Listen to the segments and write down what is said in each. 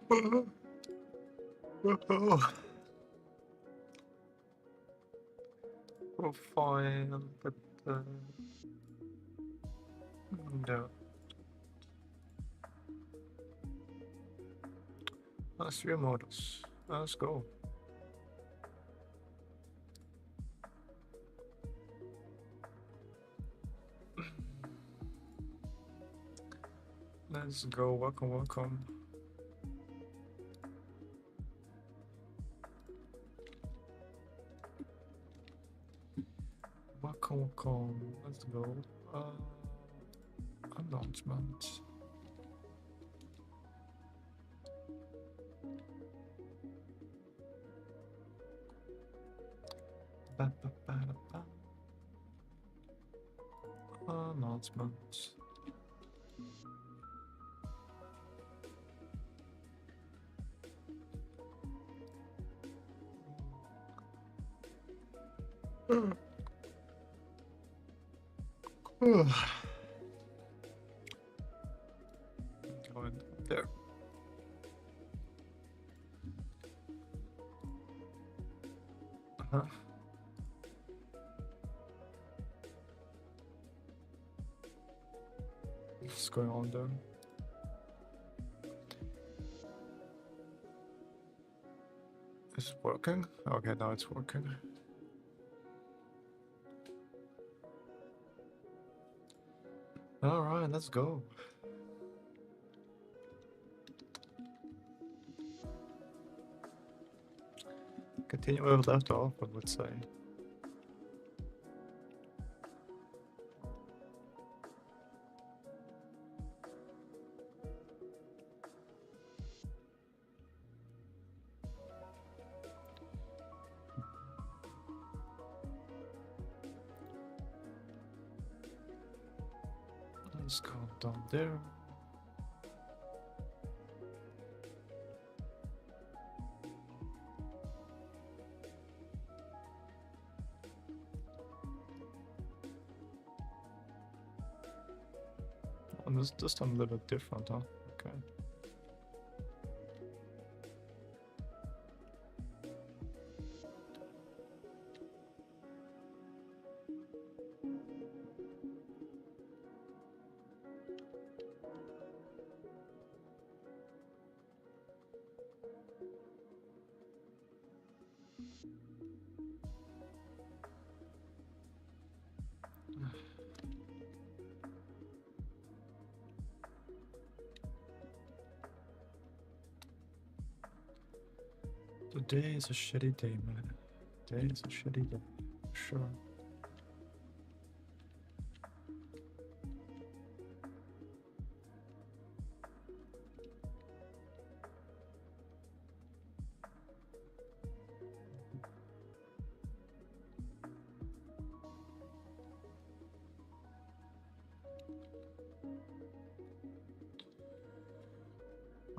Profile, but no. Let's view models. Let's go. Let's go. Welcome, welcome. Welcome, welcome. Let's go. Announcement. Ba, ba, ba, ba. Announcement. Going there. What's going on there? Is it working? Okay, now it's working. All right, let's go. Continue where we left off, but let's say. Let's go down there. And this time a little bit different, huh? Okay. Today is a shitty day, man. Today is a shitty day, for sure.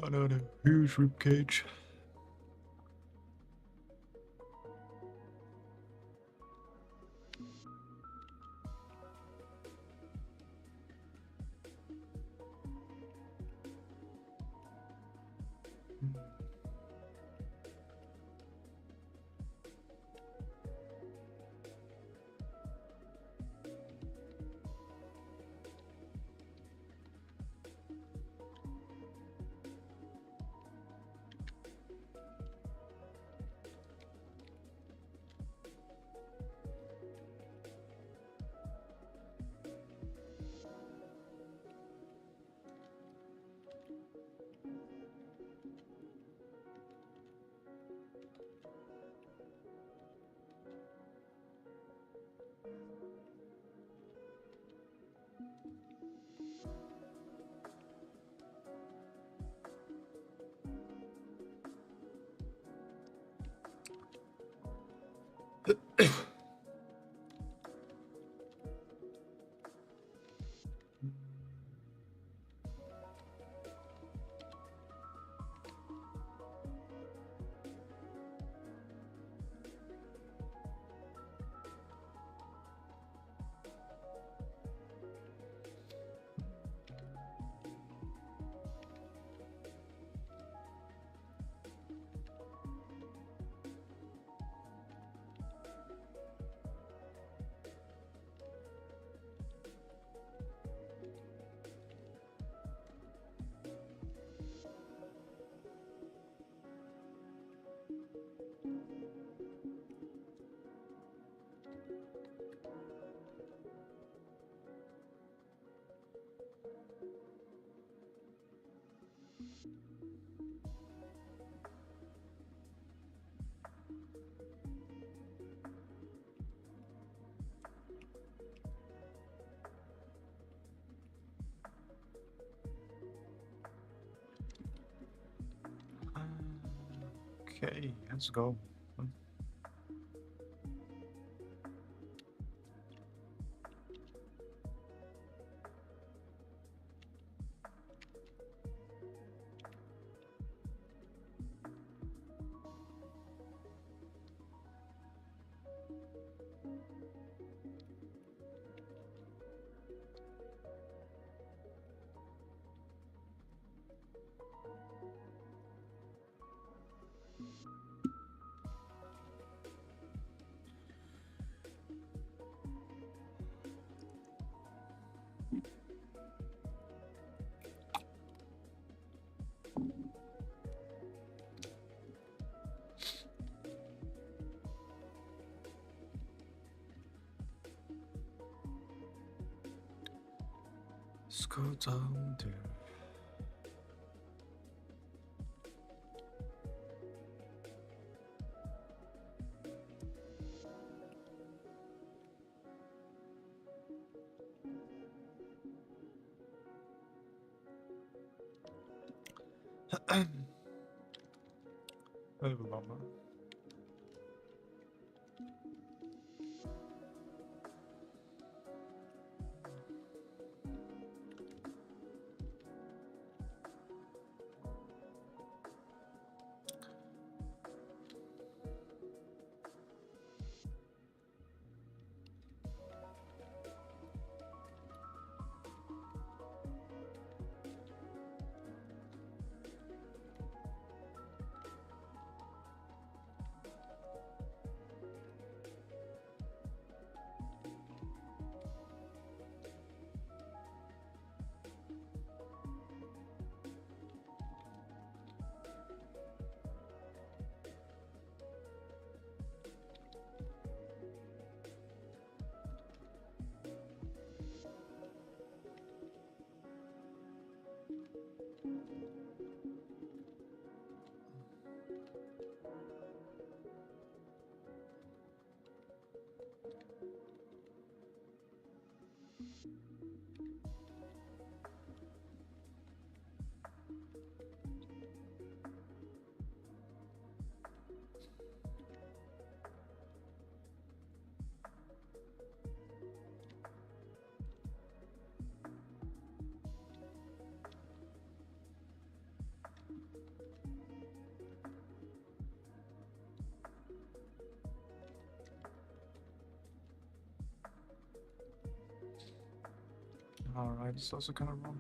Another huge ribcage. Okay, let's go. Let's go down there. Mama. Alright, it's also kind of wrong.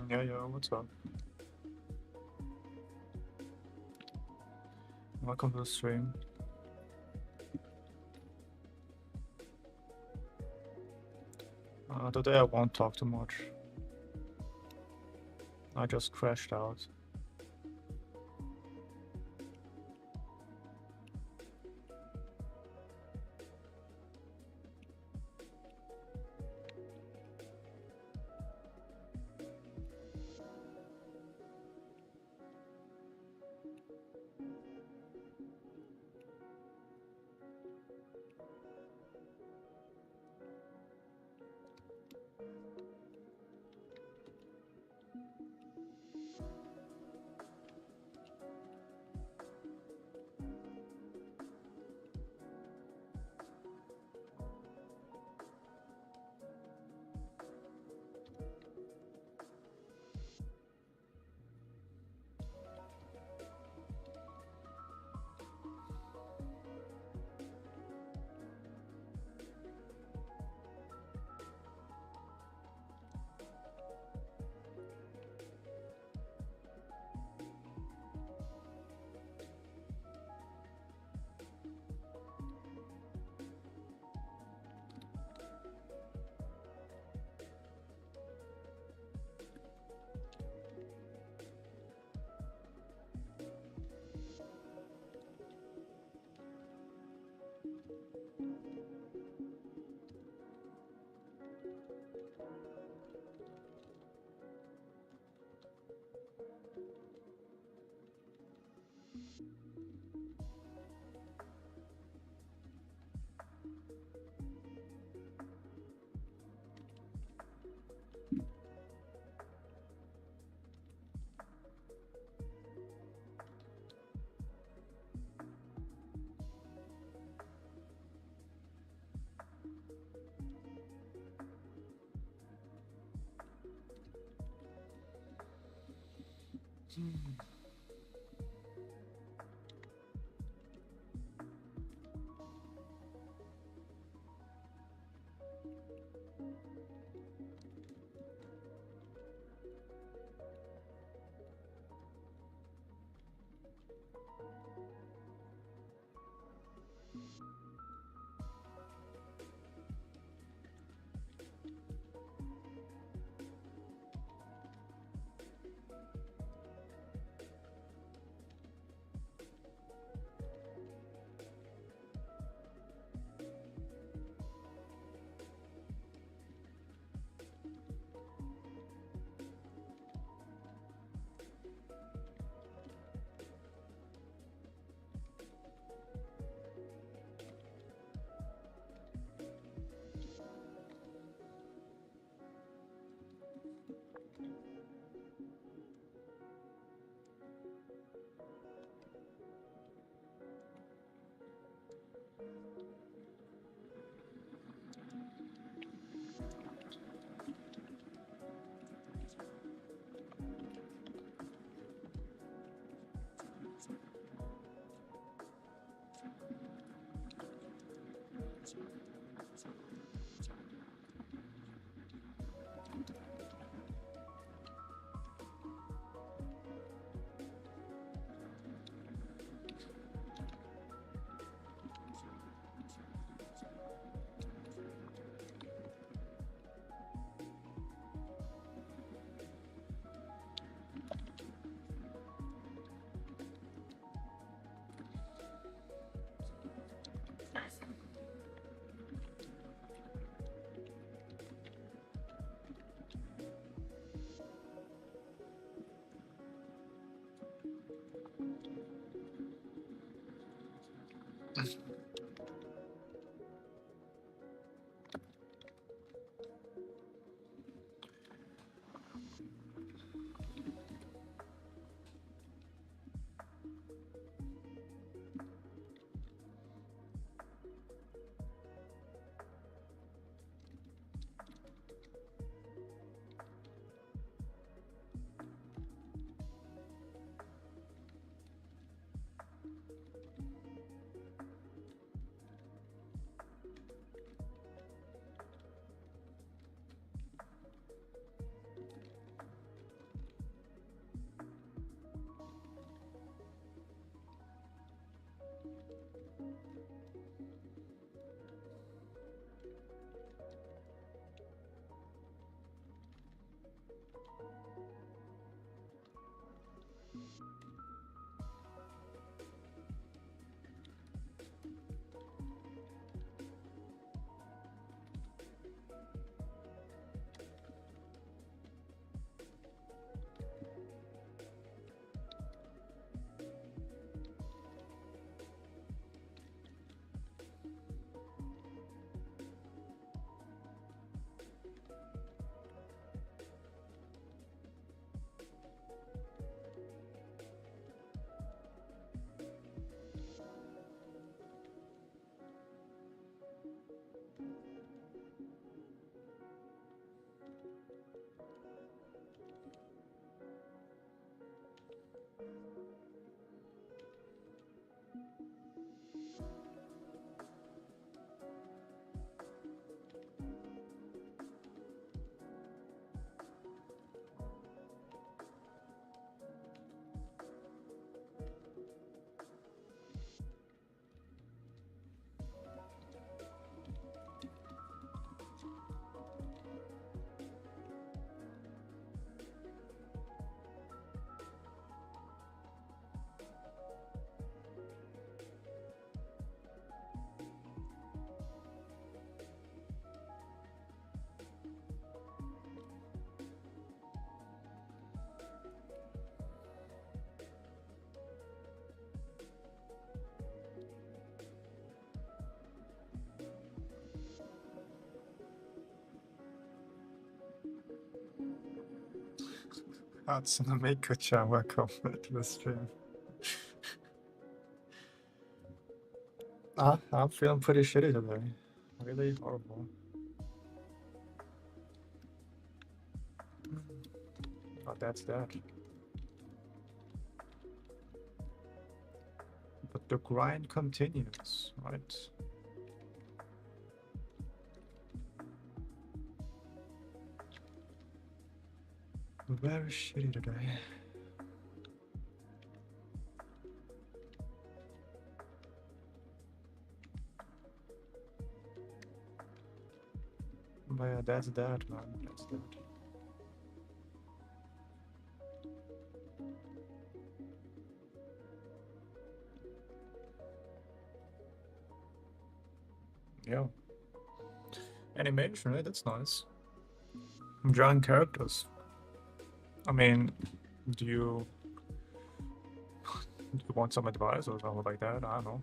Yeah, what's up? Welcome to the stream. Today I won't talk too much. I just crashed out. That's an Amiko-chan, welcome to the stream. I'm feeling pretty shitty today. Really horrible. But that's that. But the grind continues, right? Very shitty today. But yeah, that's that, man. That's that. Yeah. Animation, right? That's nice. I'm drawing characters. I mean, do you want some advice or something like that? I don't know.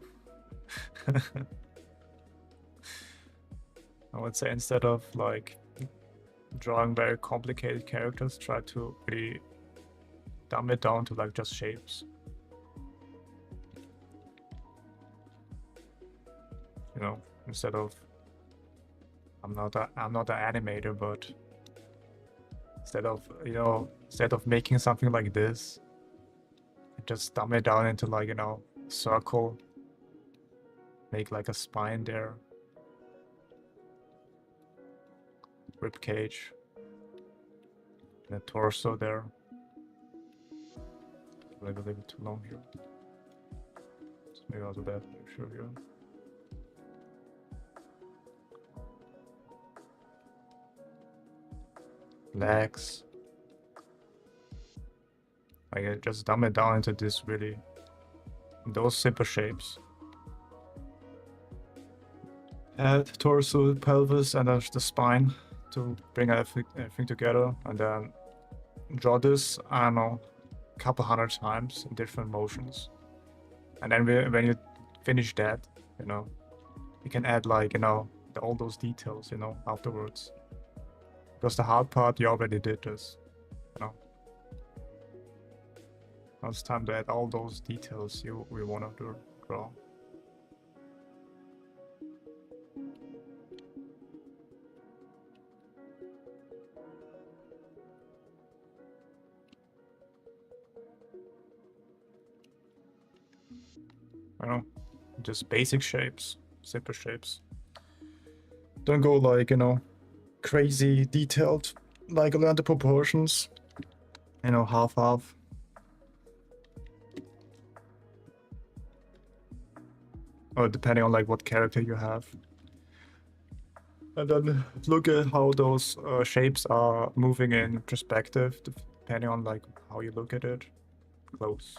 I would say instead of like drawing very complicated characters, try to really dumb it down to like just shapes. You know, instead of I'm not an animator, but instead of making something like this, just dumb it down into like, circle, make like a spine there, rib cage, and the torso there. Maybe a little bit too long here. So maybe I'll do that picture here. Legs. I just dumb it down into this really, those simple shapes. Head, torso, pelvis, and then the spine to bring everything together, and then draw this, I don't know, a couple hundred times in different motions. And then when you finish that, you know, you can add like, you know, all those details, you know, afterwards. Because the hard part, you already did this, you know. Now it's time to add all those details we want to draw. I don't know, just basic shapes, simple shapes. Don't go like, you know, crazy detailed, like learn the proportions, you know, half-half. Or depending on like what character you have. And then look at how those shapes are moving in perspective, depending on like how you look at it. Close.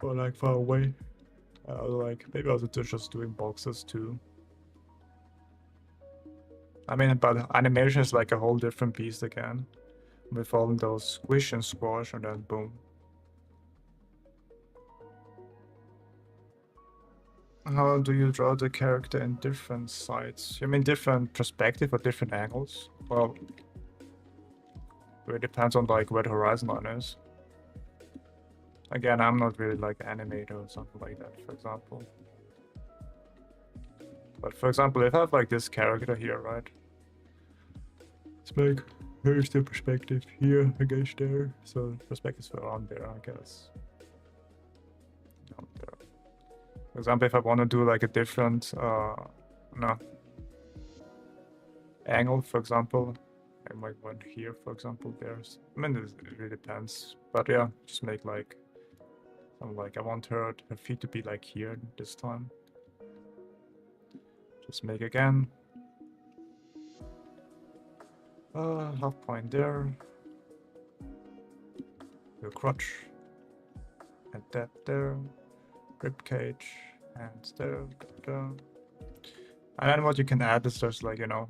Or like far away. Like maybe I was just doing boxes too. I mean, but animation is like a whole different beast again. With all those squish and squash and then boom. How do you draw the character in different sides? You mean different perspective or different angles? Well, it depends on like where the horizon line is. Again, I'm not really like animator or something like that, for example. But for example, if I have like this character here, right? Let's make, here's the perspective here against there. So perspectives around there, I guess. Down there. For example, if I want to do like a different angle, for example, I might want here, for example, there's, I mean, it really depends. But yeah, just make like, I want her feet to be like here this time. Just make again. Half point there. Your crotch. And that there. Rib cage. And there. And then what you can add is just like, you know,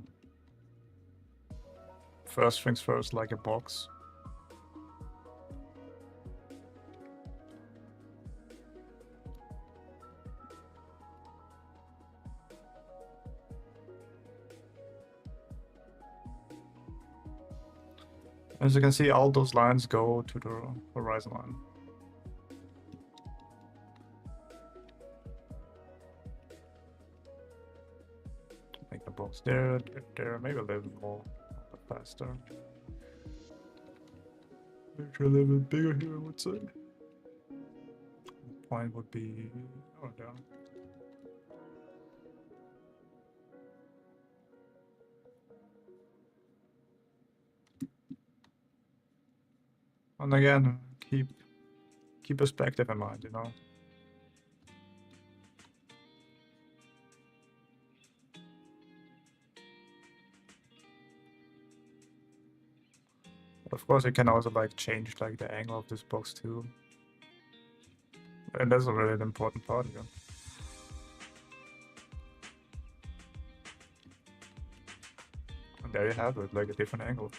first things first, like a box. As you can see, all those lines go to the horizon line. Make the box there, maybe a little bit more faster. Make it a little bit bigger here, I would say. Point would be down. And again, keep perspective in mind, you know. Of course, you can also like change like the angle of this box too. And that's a really important part here. And there you have it, like a different angle.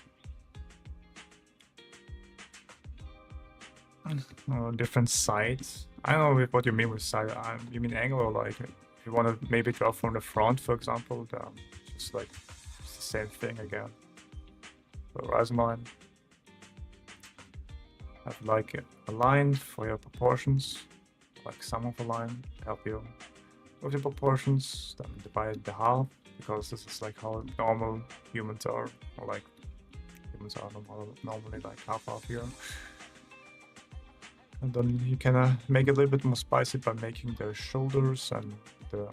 Different sides. I don't know what you mean with side. You mean angle, or like if you want to maybe draw from the front, for example, just like it's the same thing again. So horizon line. Have like a line for your proportions, like sum of a line, help you with your proportions. Then divide the half, because this is like how normal humans are, or like humans are normally like half here. And then you can make it a little bit more spicy by making the shoulders and the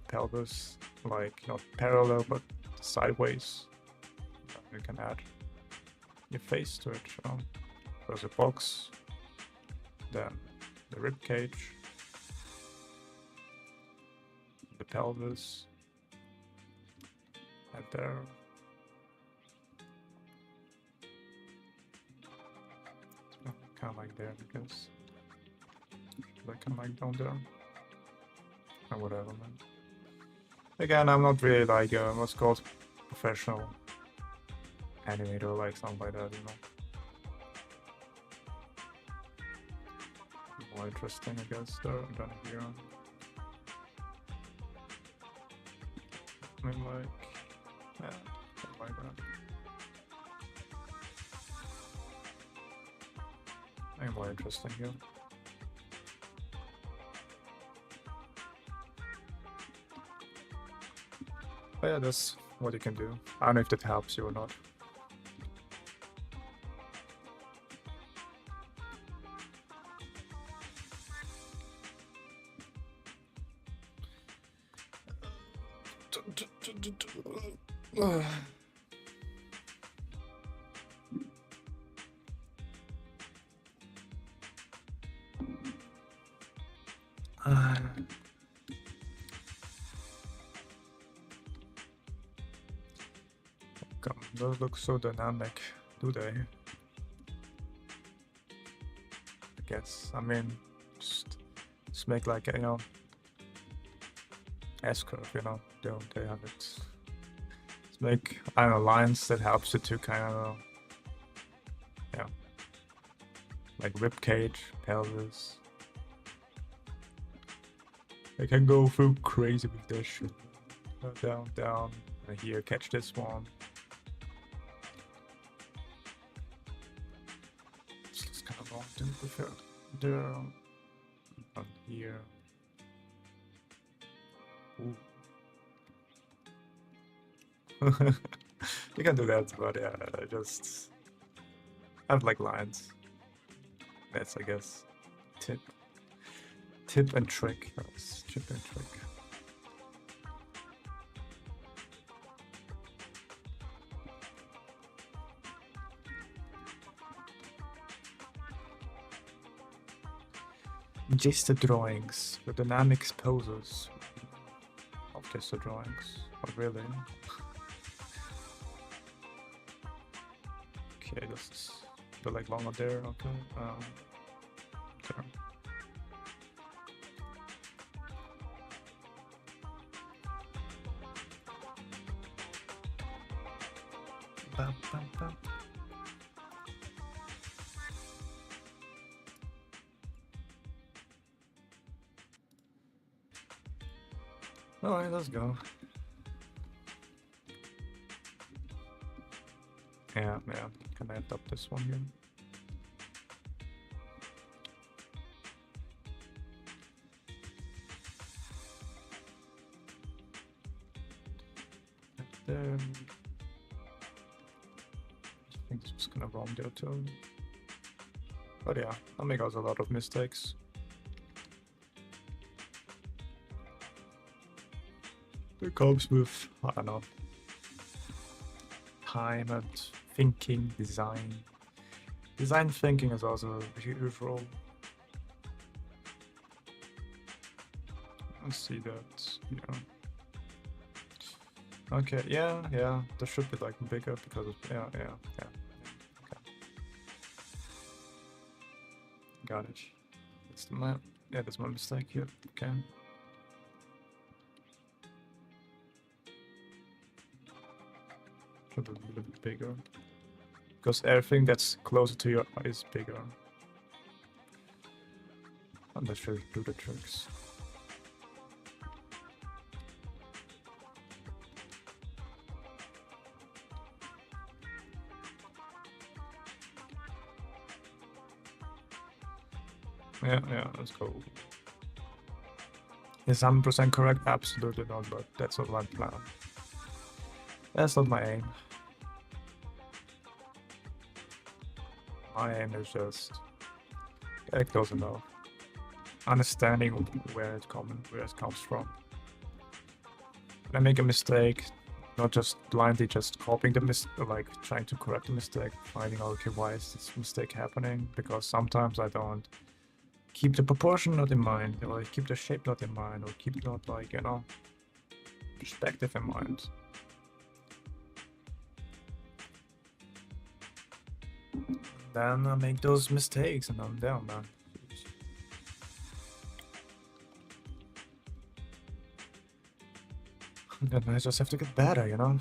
pelvis like not parallel but sideways. You can add your face to it. There's a box, then the rib cage, the pelvis, and there. Kind of like there, because like kind of like down there, or whatever, man. Again, I'm not really like what's called professional animator, like something like that, you know. More interesting, I guess, though, than here. I mean, like, yeah, something like that. More interesting here. But yeah, that's what you can do. I don't know if that helps you or not. Those look so dynamic, do they? I guess. I mean, just make like, you know, S-curve, you know, they have it. Just make, I don't know, lines that helps you to kind of, yeah, like rib cage, pelvis. I can go through crazy with this shit. Down, down, and here, catch this one. It's kind of long to prefer there, on here. Ooh. You can do that, but yeah, I just have like lines. That's, I guess, tip and trick. That's tip and trick. Just the drawings, the dynamic poses of just the drawings. Oh, really? Okay, just go like longer there. Okay. There. Bum, bum, bum. Alright, let's go. Yeah, can I adopt this one here? And then I think it's just gonna roam there too. But yeah, I make also a lot of mistakes. It comes with, I don't know, time and thinking, design. Design thinking is also a huge role. I see that, yeah. Okay, yeah, there should be like bigger because of, yeah. Okay. Got it. That's the map. Yeah, that's my mistake here. Okay. Should be a little bit bigger. Because everything that's closer to your eye is bigger. And that should do the tricks. Yeah, let's go. Is 100% correct? Absolutely not, but that's not my plan. That's not my aim. My aim is just get close enough. Understanding where it comes from. When I make a mistake, Not just blindly just copying the like trying to correct the mistake, finding out, okay, why is this mistake happening? Because sometimes I don't keep the proportion not in mind, or keep the shape not in mind, or keep not, like, you know, perspective in mind. Then I make those mistakes and I'm down, man. Then I just have to get better, you know?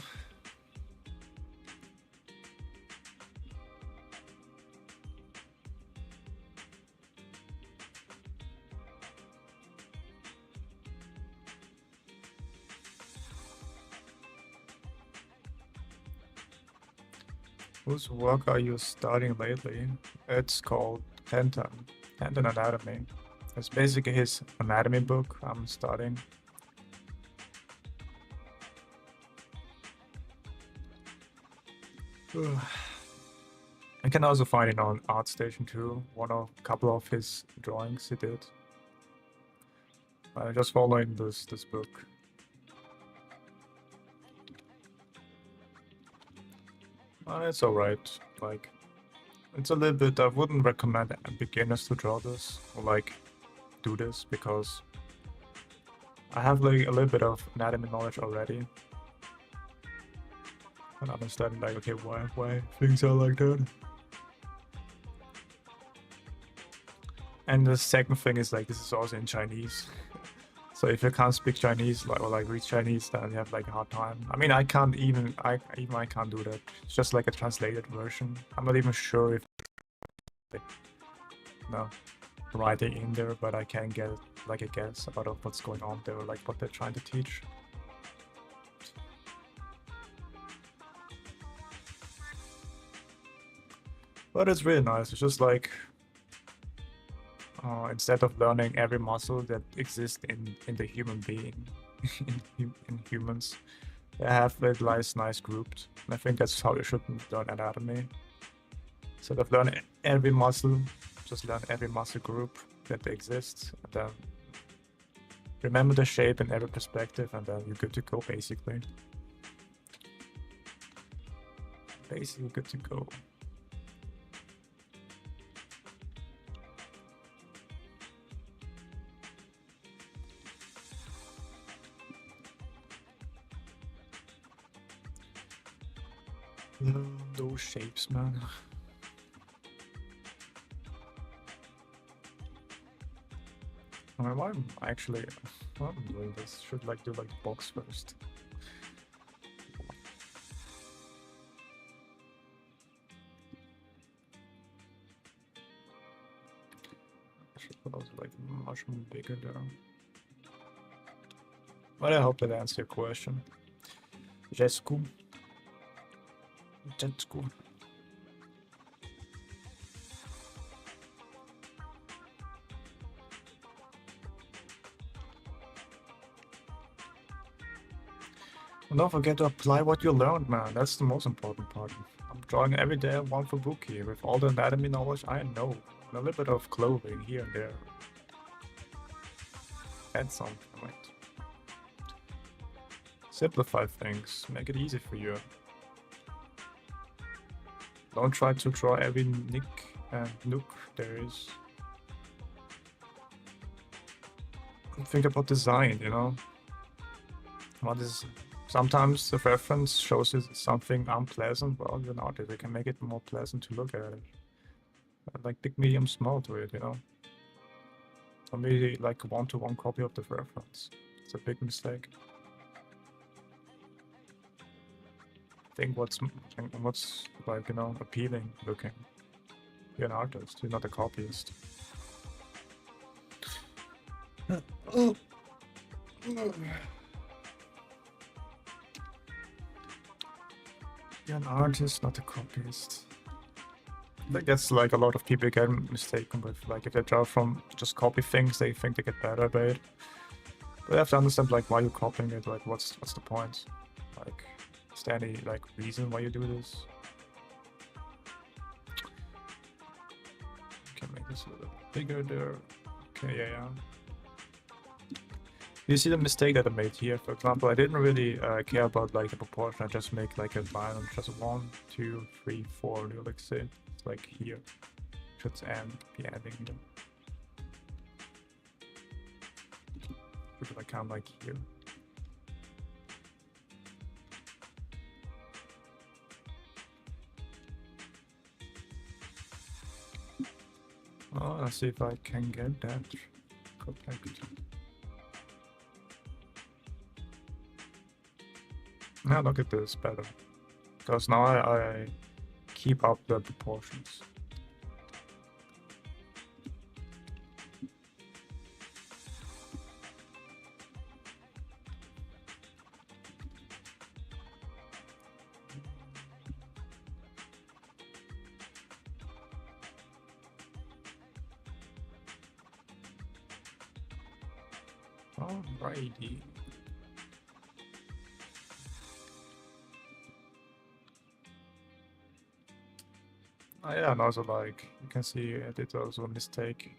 Whose work are you studying lately? It's called Tendon Anatomy. It's basically his anatomy book I'm studying. I can also find it on ArtStation too. A couple of his drawings he did. I'm just following this book. It's alright. Like, it's a little bit. I wouldn't recommend beginners to draw this or like do this because I have like a little bit of anatomy knowledge already. And I'm understanding like, okay, why things are like that. And the second thing is like, this is also in Chinese. So if you can't speak Chinese or like read Chinese, then you have like a hard time. I mean, I can't even I can't do that. It's just like a translated version. I'm not even sure if no writing in there, but I can get like a guess about what's going on there, like what they're trying to teach. But it's really nice. It's just like instead of learning every muscle that exists in the human being, in humans, they have it nice grouped. And I think that's how you should learn anatomy. Instead of learning every muscle, just learn every muscle group that exists, and then remember the shape in every perspective, and then you're good to go, basically. Basically good to go. Those shapes, man. Why am I actually why am I doing this? Should like do like the box first. I should put also like much more bigger there. But I hope that answers your question. Jesku. Jesku. And don't forget to apply what you learned, man. That's the most important part. I'm drawing every day one for Buki with all the anatomy knowledge I know. And a little bit of clothing here and there. Add something, right? Simplify things. Make it easy for you. Don't try to draw every nick and nook there is. Think about design, you know? What is... Sometimes the reference shows you something unpleasant. Well, you're an artist. You can make it more pleasant to look at it. Like big, medium, small to it, you know? Or maybe like a one-to-one copy of the reference. It's a big mistake. Think what's like, you know, appealing looking. You're an artist. You're not a copyist. You're an artist, not a copyist. I think that's like a lot of people get mistaken with. Like if they draw from just copy things, they think they get better at it. But you have to understand like why you're copying it. Like what's the point? Like, is there any like reason why you do this? Okay, make this a little bigger there. Okay, yeah. You see the mistake that I made here? For example, I didn't really care about like the proportion. I just make like a line of just 1, 2, 3, 4. Like say, it's like here. Should be ending here. Should like come like here. Oh, let's see if I can get that connected. Now look at this better. Because now I keep up the proportions. Alrighty. Oh yeah, and also like you can see I did also a mistake.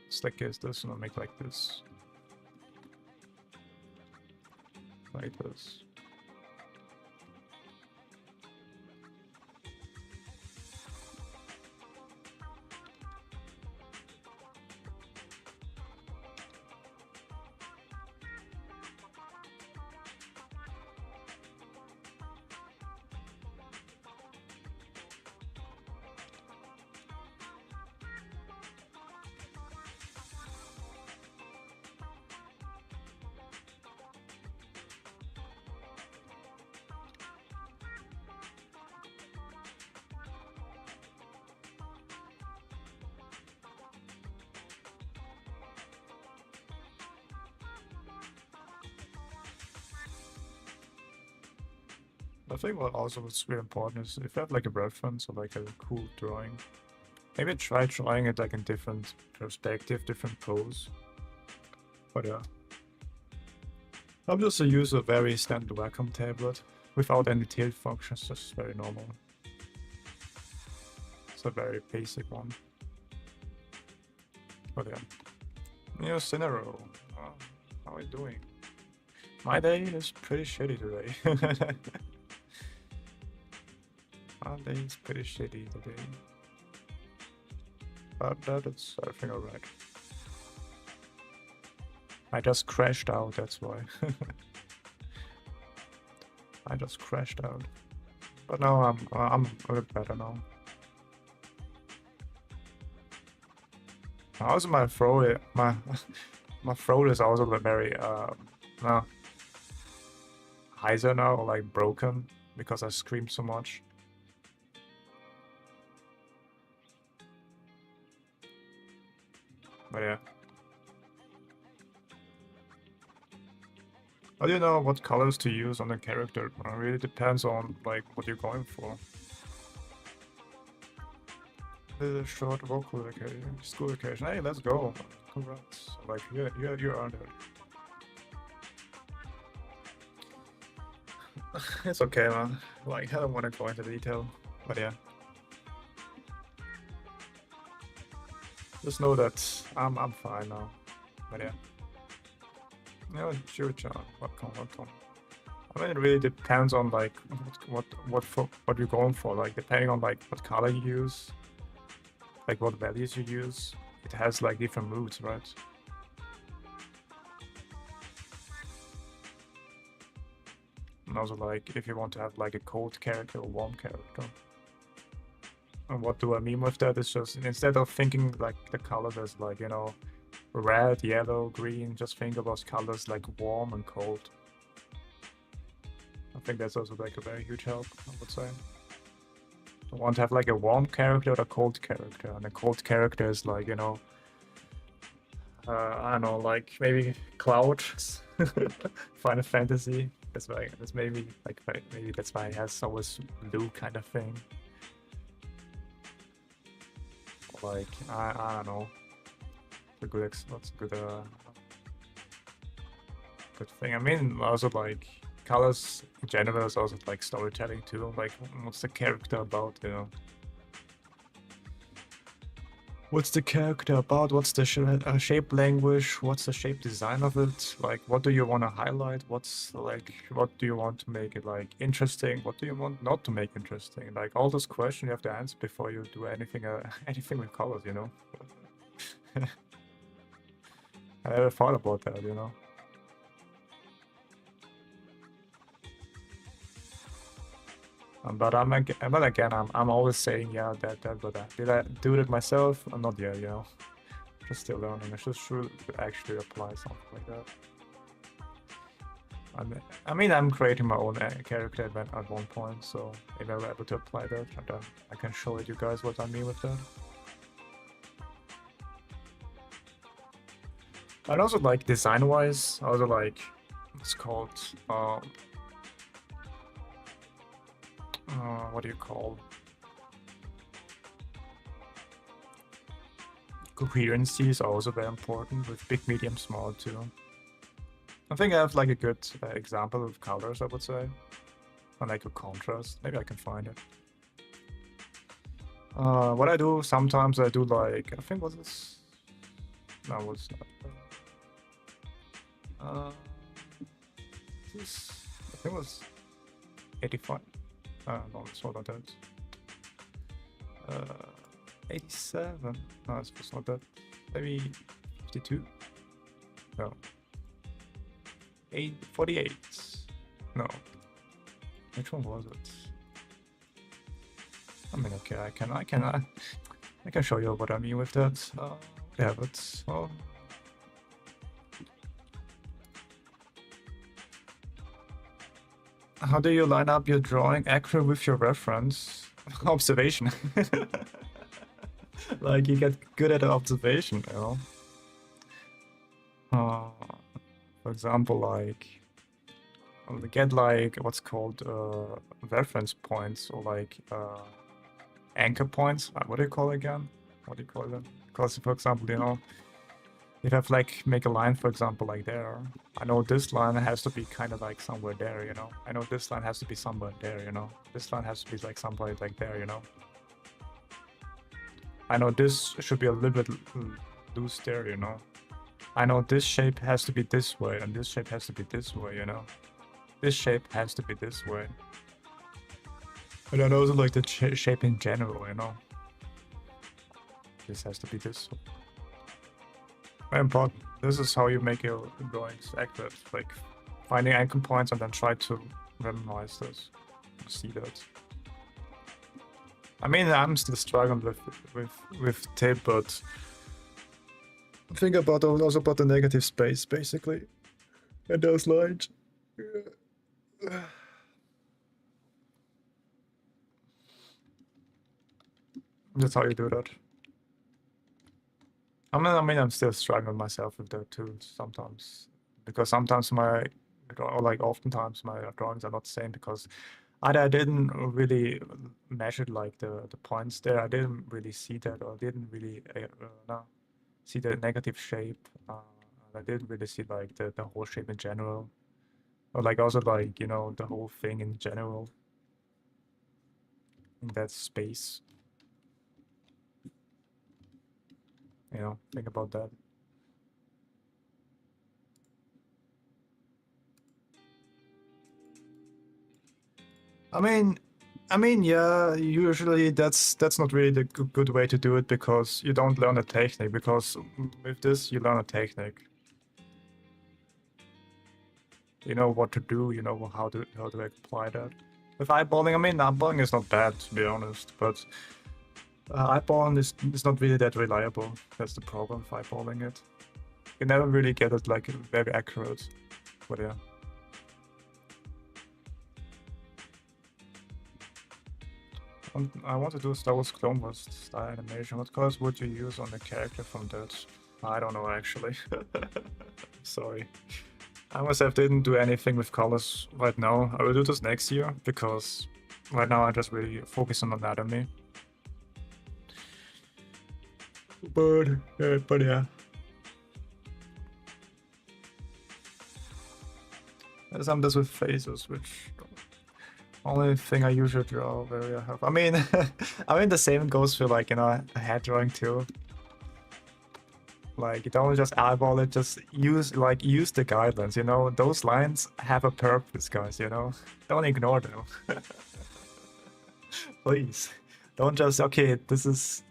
It's like this, and I'll make like this. Like this. I think what also is really important is if you have like a reference or like a cool drawing, maybe try drawing it like in different perspective, different pose. But yeah. I'm just use a very standard Wacom tablet without any tilt functions, just very normal. It's a very basic one. But yeah. New scenario. How are you doing? My day is pretty shitty today. My day is pretty shitty today. But that's everything alright. I just crashed out, that's why. I just crashed out. But now I'm a bit better now. Also my throat my throat is also very heiser now, or like broken, because I screamed so much. But yeah. How do you know what colors to use on the character? It really depends on like what you're going for. The short vocal vacation, school vacation. Hey, let's go! Congrats! Like you earned it. It's okay, man. Like I don't want to go into detail, but yeah. Just know that I'm fine now. But yeah. Yeah, sure, John. Welcome. I mean, it really depends on like what you're going for. Like depending on like what color you use, like what values you use, it has like different moods, right? And also like if you want to have like a cold character or warm character. And what do I mean with that? It's just instead of thinking like the colors as like, you know, red, yellow, green, just think about colors like warm and cold. I think that's also like a very huge help, I would say. I want to have like a warm character or a cold character, and a cold character is like, you know, I don't know, like maybe Cloud, Final Fantasy. That's why. That's maybe like maybe that's why it has always blue kind of thing. Like I don't know. What's a good good thing. I mean, also like colors in general is also like storytelling too. Like what's the character about, you know? What's the character about? What's the shape language? What's the shape design of it? Like, what do you want to highlight? What's like, what do you want to make it like interesting? What do you want not to make interesting? Like all those questions you have to answer before you do anything, anything with colors, you know? I never thought about that, you know? But I'm always saying, yeah, that, but that. Did I do it myself? Not yet, you know? Just still learning. I should actually apply something like that. I mean, I'm creating my own character event at one point, so if I'm able to apply that, and then I can show you guys what I mean with that. And also, like, design-wise, also, like, it's called, what do you call? Coherency is also very important with big, medium, small, too. I think I have, like, a good example of colors, I would say. And, like, a contrast. Maybe I can find it. What I do, sometimes I do, like, I think, was this? No, what's that? This, I think it was 85. No, it's not that. 87. No, it's not that. Maybe 52. No. 48. No. Which one was it? I mean, okay, I can show you what I mean with that. Yeah, but well. How do you line up your drawing accurate with your reference? Observation. Like, you get good at observation, you know? For example, like, get like what's called reference points, or like anchor points. What do you call it again? What do you call them? Because, for example, you know, if I have like make a line, for example, like there, I know this line has to be kind of like somewhere there, you know. I know this line has to be somewhere there, you know. This line has to be like somewhere like there, you know. I know this should be a little bit loose there, you know. I know this shape has to be this way, and this shape has to be this way, you know. This shape has to be this way. And I also like the shape in general, you know. This has to be this way. Very important. This is how you make your drawings accurate, like finding anchor points and then try to minimize this. See that. I mean, I'm still struggling with tape, but think about also about the negative space, basically, and those lines. That's how you do that. I mean, I'm still struggling myself with that too sometimes, because sometimes oftentimes my drawings are not the same because either I didn't really measure like the points there. I didn't really see that, or didn't really see the negative shape. I didn't really see like the whole shape in general, or like also like, you know, the whole thing in general in that space. You know, think about that. I mean, yeah, usually that's not really the good way to do it, because you don't learn a technique, because with this you learn a technique. You know what to do, you know how to apply that. With eyeballing, I mean, eyeballing is not bad, to be honest, but eyeballing is not really that reliable. That's the problem with eyeballing it. You never really get it like very accurate, but yeah. I want to do Star Wars Clone Wars style animation. What colors would you use on the character from that? I don't know, actually. Sorry. I myself didn't do anything with colors right now. I will do this next year, because right now I just really focus on anatomy. But yeah. Some does with faces, which only thing I usually draw very I mean, I mean the same goes for like, you know, a head drawing too. Like, you don't just eyeball it, just use the guidelines, you know? Those lines have a purpose, guys, you know? Don't ignore them. Please. Don't just, okay, this is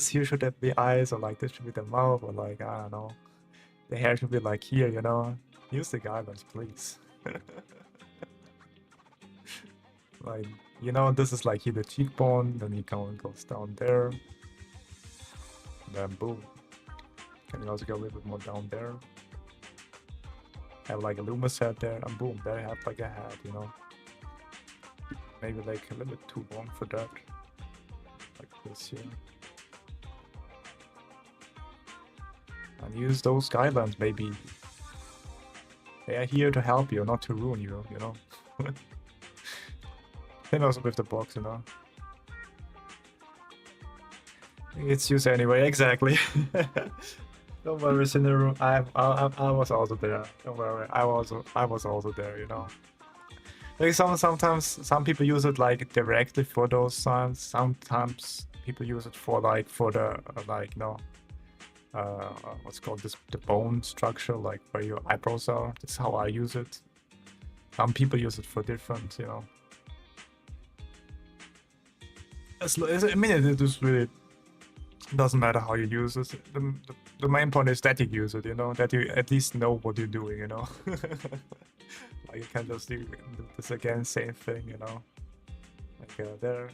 here should have the eyes, or like this should be the mouth, or like, I don't know. The hair should be like here, you know? Use the guidelines, please. Like, you know, this is like here the cheekbone, then it goes down there. And then boom. Can you also go a little bit more down there? Have like a Loomis head there, and boom, there you have like a hat, you know? Maybe like a little bit too long for that. Like this here. And use those guidelines, maybe. They are here to help you, not to ruin you, you know? And also with the box, you know? It's used anyway, exactly. Don't worry, Cineru. I was also there. Don't worry, I was also there, you know? Like sometimes some people use it like directly for those signs. Sometimes people use it for like for the like, you know, what's called the bone structure, like where your eyebrows are. That's how I use it. Some people use it for different, you know. I mean, it just really doesn't matter how you use it. The main point is that you use it, you know, that you at least know what you're doing, you know. Like you can just do this again, same thing, you know. Like there.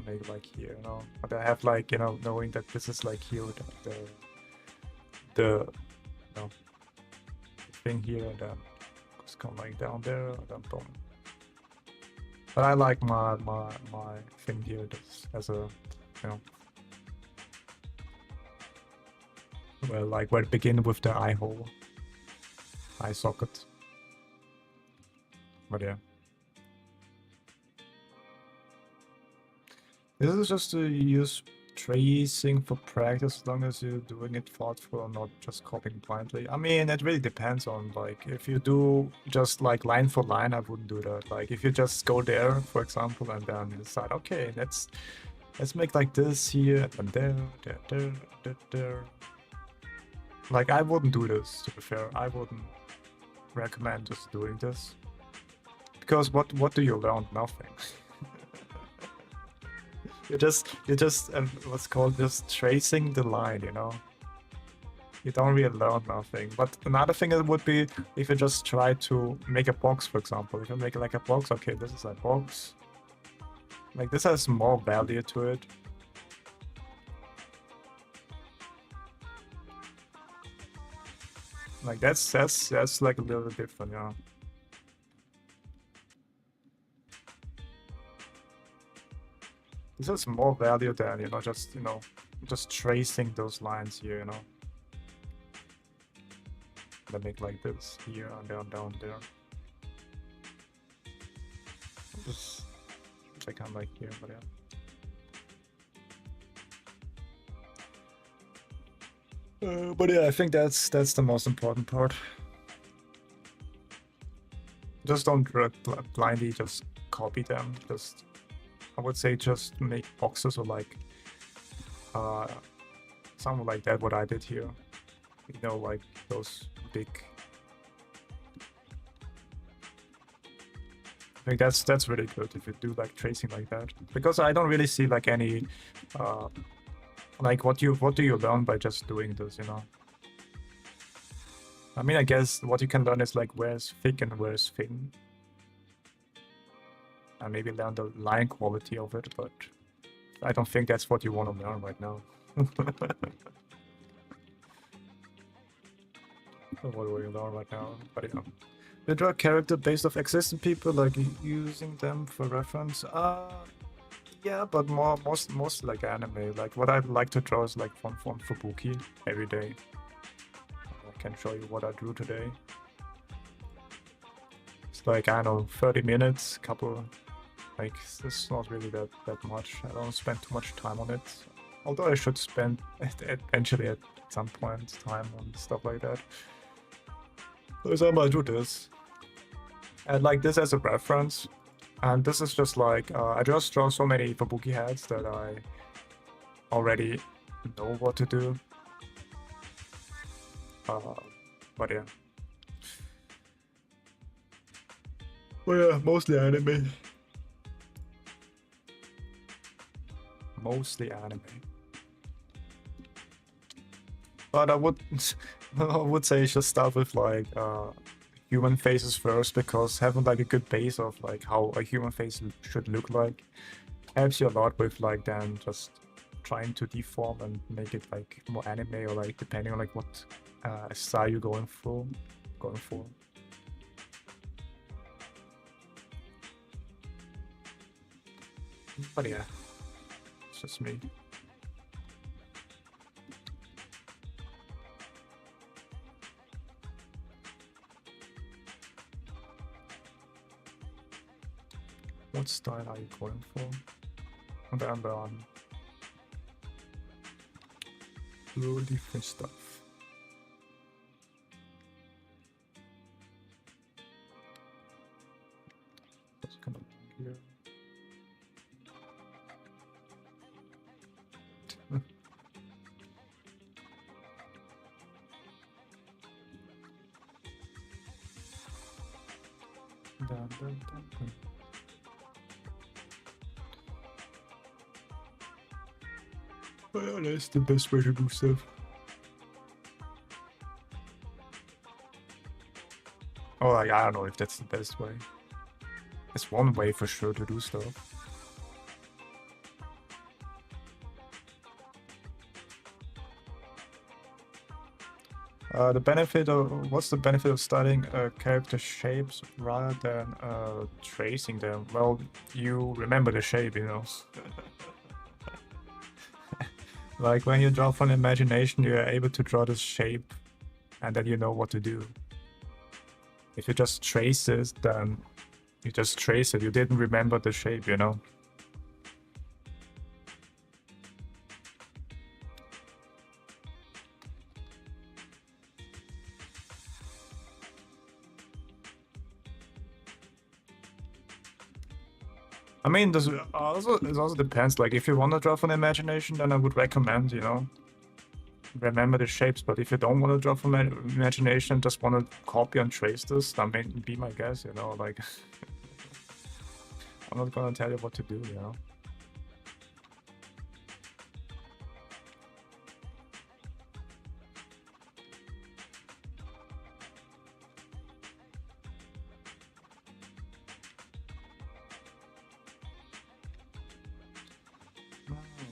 Maybe like here, you know. But I have like, you know, knowing that this is like here, the you know, thing here, and then just come like down there, and then boom. But I like my thing here just as a, you know, well, like where it begin with the eye hole, eye socket. But yeah. This is just to use tracing for practice, as long as you're doing it thoughtful and not just copying blindly. I mean, it really depends on, like, if you do just like line for line, I wouldn't do that. Like, if you just go there, for example, and then decide, okay, let's make like this here, and then there. Like, I wouldn't do this, to be fair. I wouldn't recommend just doing this. Because what do you learn? Nothing. You're just what's called just tracing the line, you know. You don't really learn nothing. But another thing it would be if you just try to make a box, for example. If you make like a box, okay, this is a box. Like this has more value to it. Like that's like a little bit different, yeah. This has more value than, you know, just tracing those lines here, you know. They make like this here and down there. Just check out like here, but yeah. But yeah, I think that's the most important part. Just don't blindly just copy them. Just, I would say, just make boxes or like something like that. What I did here, you know, like those big. I think that's really good if you do like tracing like that, because I don't really see like any like what do you learn by just doing this, you know. I mean, I guess what you can learn is like where's thick and where's thin, and maybe learn the line quality of it, but I don't think that's what you want to learn right now. What do you learn right now? But you know, you draw a character based off existing people, like using them for reference. Yeah, but most like anime. Like what I like to draw is like from Fubuki every day. I can show you what I drew today. It's like, I don't know, 30 minutes, couple. Like, it's not really that much. I don't spend too much time on it. Although I should spend eventually at some point time on stuff like that. For example, I do this. And like this as a reference. And this is just like, I just draw so many Fubuki heads that I already know what to do. But yeah. But yeah, mostly anime. Mostly anime. But I would I would say just start with like human faces first, because having like a good base of like how a human face should look like helps you a lot with like then just trying to deform and make it like more anime, or like depending on like what style you're going for. But yeah, it's just me. What style are you going for? And then really different stuff. That's kind of here. Dun. Well, that's the best way to do stuff. Oh, like, I don't know if that's the best way. It's one way for sure to do stuff. The benefit of what's the benefit of studying character shapes rather than tracing them? Well, you remember the shape, you know. Like when you draw from imagination, you are able to draw this shape, and then you know what to do. If you just trace it, then you just trace it. You didn't remember the shape, you know. I mean, this also it also depends. Like, if you want to draw from imagination, then I would recommend, you know, remember the shapes. But if you don't want to draw from imagination, just want to copy and trace this, I mean, be my guest, you know. Like, I'm not gonna tell you what to do, you know.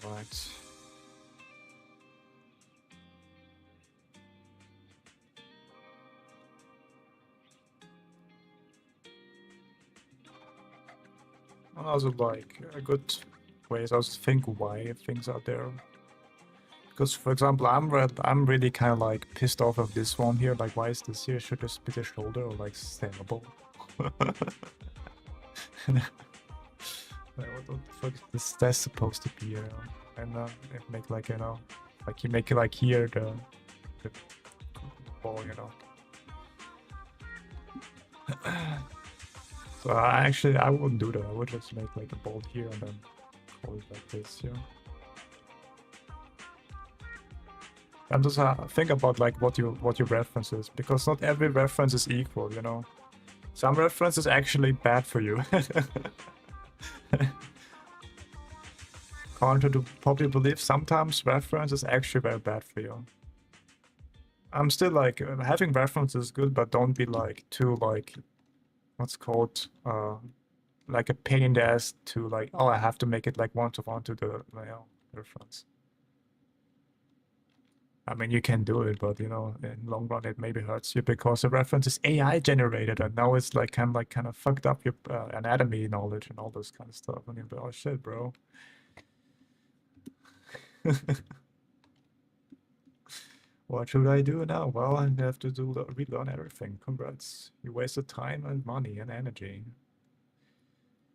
Alright. Also, like, a good way is also think why things are there. Because, for example, I'm really kind of like pissed off of this one here. Like, why is this here? Should just be the shoulder or like standable? Like, what the fuck is this supposed to be? You know? And it make like, you know, like you make it like here the ball, you know. So I wouldn't do that. I would just make like a ball here and then call it like this, yeah. And just think about like what your reference is, because not every reference is equal, you know. Some reference is actually bad for you. Contrary to popular belief, sometimes reference is actually very bad for you. I'm still like having reference is good, but don't be like too like what's called like a pain in the ass to like, oh, I have to make it like one-to-one to the, you know, reference. I mean, you can do it, but you know, in long run, it maybe hurts you because the reference is AI generated, and now it's like kind of fucked up your anatomy knowledge and all this kind of stuff. And you're like, oh shit, bro. What should I do now? Well, I have to relearn everything. Congrats. You wasted time and money and energy.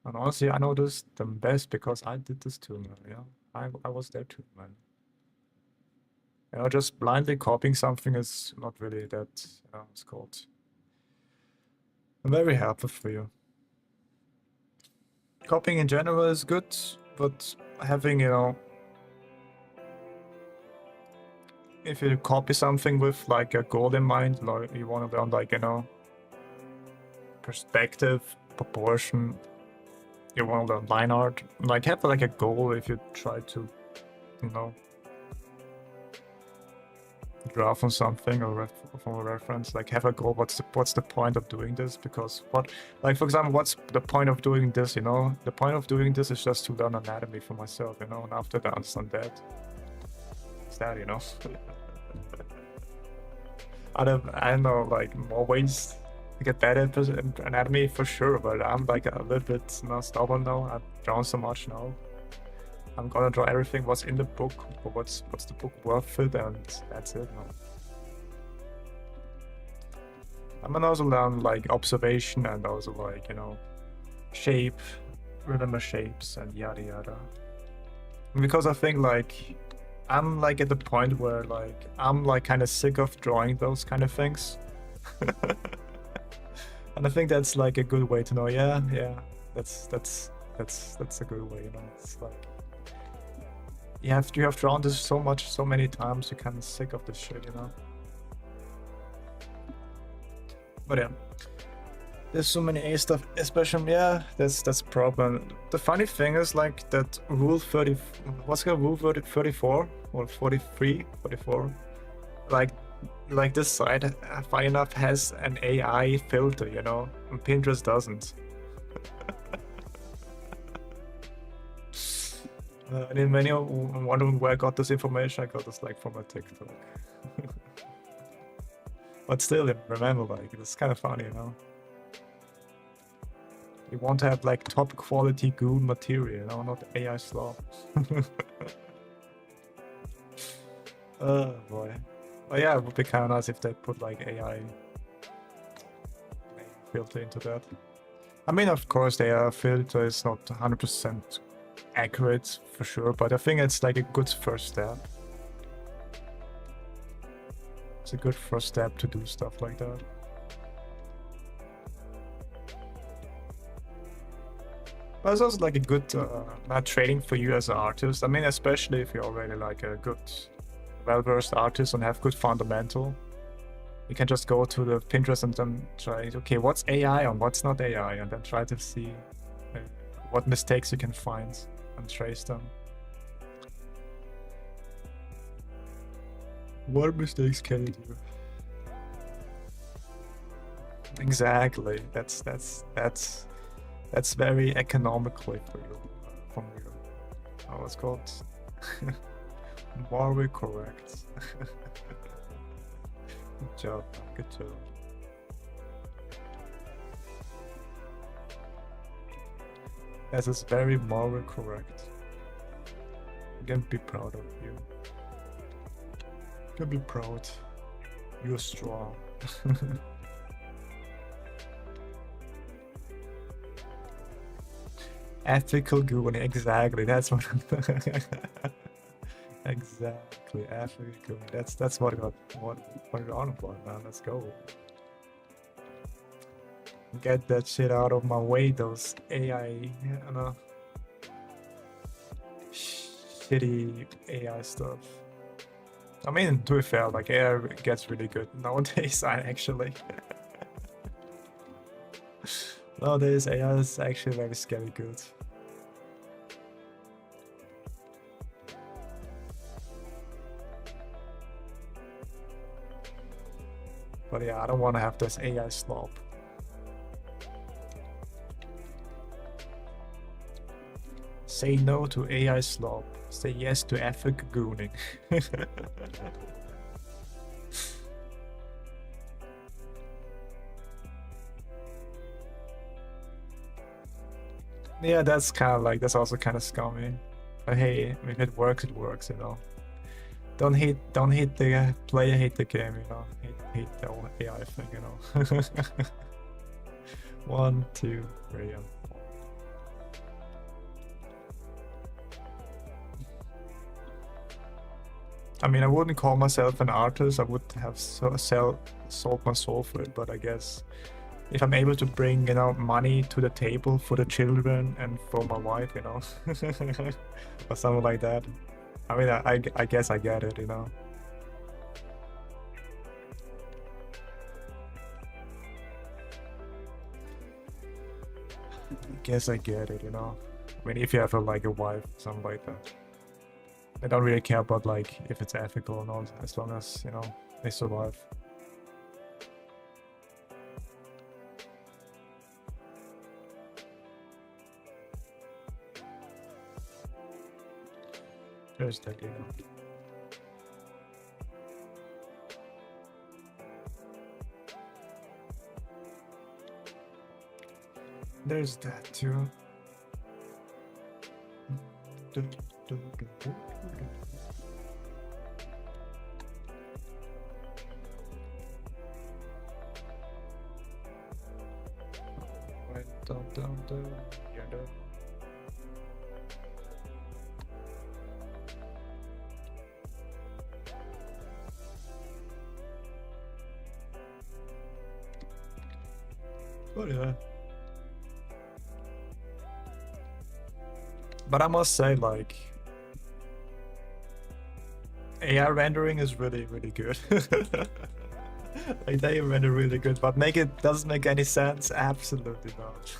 And honestly, I know this the best because I did this too, man. Yeah, I was there too, man. You know, just blindly copying something is not really that, it's called very helpful for you. Copying in general is good, but having, you know, if you copy something with like a goal in mind, like you want to learn like, you know, perspective, proportion, you want to learn line art, like have like a goal if you try to, you know, draw from something or from a reference, like have a goal. What's the point of doing this? Because what, like for example, what's the point of doing this? You know, the point of doing this is just to learn anatomy for myself. You know, and after that, understand that. It's that, you know. I don't know, like more ways to get better at anatomy for sure. But I'm like a little bit, you know, stubborn now. I've drawn so much now. I'm gonna draw everything what's in the book, or what's the book worth it, and that's it. No. I'm gonna also learn like observation and also like, you know, shape, remember shapes and yada yada. Because I think like I'm like at the point where like I'm like kind of sick of drawing those kind of things. And I think that's like a good way to know. Yeah, that's a good way, you know. It's like you have drawn this so many times, you're kind of sick of this shit, you know. But yeah, there's so many A stuff, especially, yeah, that's a problem. The funny thing is like that rule 30, what's it, rule 34 or 43, 44, like this site, funny enough, has an AI filter, you know, and Pinterest doesn't. And then many are wondering where I got this information. I got this like from a TikTok. But still, remember, like, it's kind of funny, you know. You want to have like top quality goon material, you know, not AI slop. Oh boy. But yeah, it would be kind of nice if they put like AI filter into that. I mean, of course, the AI filter is not 100% accurate for sure, but I think it's like a good first step. It's a good first step to do stuff like that. But it's also like a good training for you as an artist. I mean, especially if you're already like a good, well-versed artist and have good fundamental. You can just go to the Pinterest and then try, okay, what's AI and what's not AI, and then try to see what mistakes you can find and trace them. What mistakes can you do? Exactly. That's very economically for you, from you. Oh, it's called morally correct. Good job. Good job. Yes, it's very morally correct. You can be proud of you. You can be proud. You're strong. Ethical gooning, exactly. That's what. Exactly, ethical gooning. That's what you're on about, man. Let's go. Get that shit out of my way. Those AI, you know, shitty AI stuff. I mean, to be fair, like AI gets really good nowadays. Actually. Nowadays, AI is actually very scary good. But yeah, I don't want to have this AI slop. Say no to AI slop. Say yes to ethic gooning. Yeah, that's kind of like, that's also kind of scummy. But hey, if it works, you know. Don't hate the player, hate the game, you know. Hate the whole AI thing, you know. 1, 2, 3, and 4. I mean, I wouldn't call myself an artist. I would have sold my soul for it, but I guess if I'm able to bring, you know, money to the table for the children and for my wife, you know, or something like that. I mean, I guess I get it, you know. I guess I get it, you know. I mean, if you have like a wife, something like that, they don't really care about like if it's ethical or not, as long as, you know, they survive. There's that, you know. There's that too. Right, down, yeah, down. Oh yeah. But I must say, like, AI rendering is really, really good. Like, they render really good, but doesn't make any sense? Absolutely not.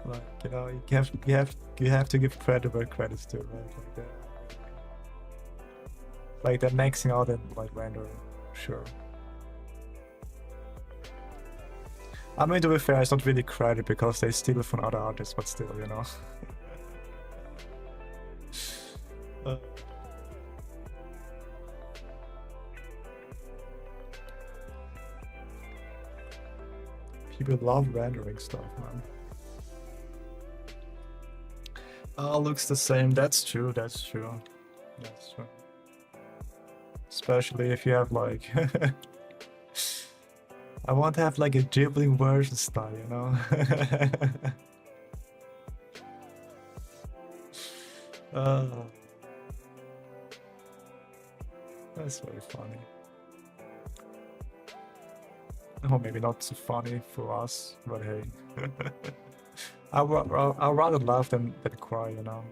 Like, you know, you have to give credit where credit's due, right? Like they're maxing out in like rendering, sure. I mean, to be fair, it's not really credit because they steal it from other artists, but still, you know. People love rendering stuff, man. Oh, looks the same. That's true. That's true. That's true. Especially if you have like, I want to have like a dribbling version style, you know. That's very funny. Oh, maybe not so funny for us, but hey. I'd rather laugh than cry, you know.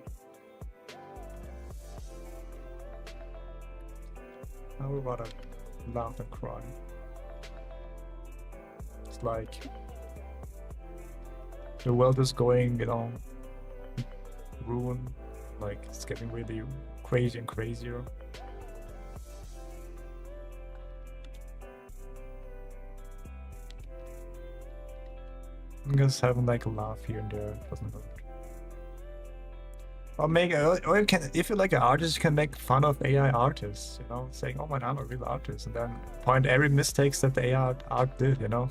I would rather laugh than cry. It's like the world is going, you know, ruin. Like it's getting really crazy and crazier. I'm just having like a laugh here and there, doesn't hurt. Or you can, if you're like an artist, you can make fun of AI artists, you know, saying, "Oh man, I'm a real artist," and then point every mistakes that the AI art did, you know.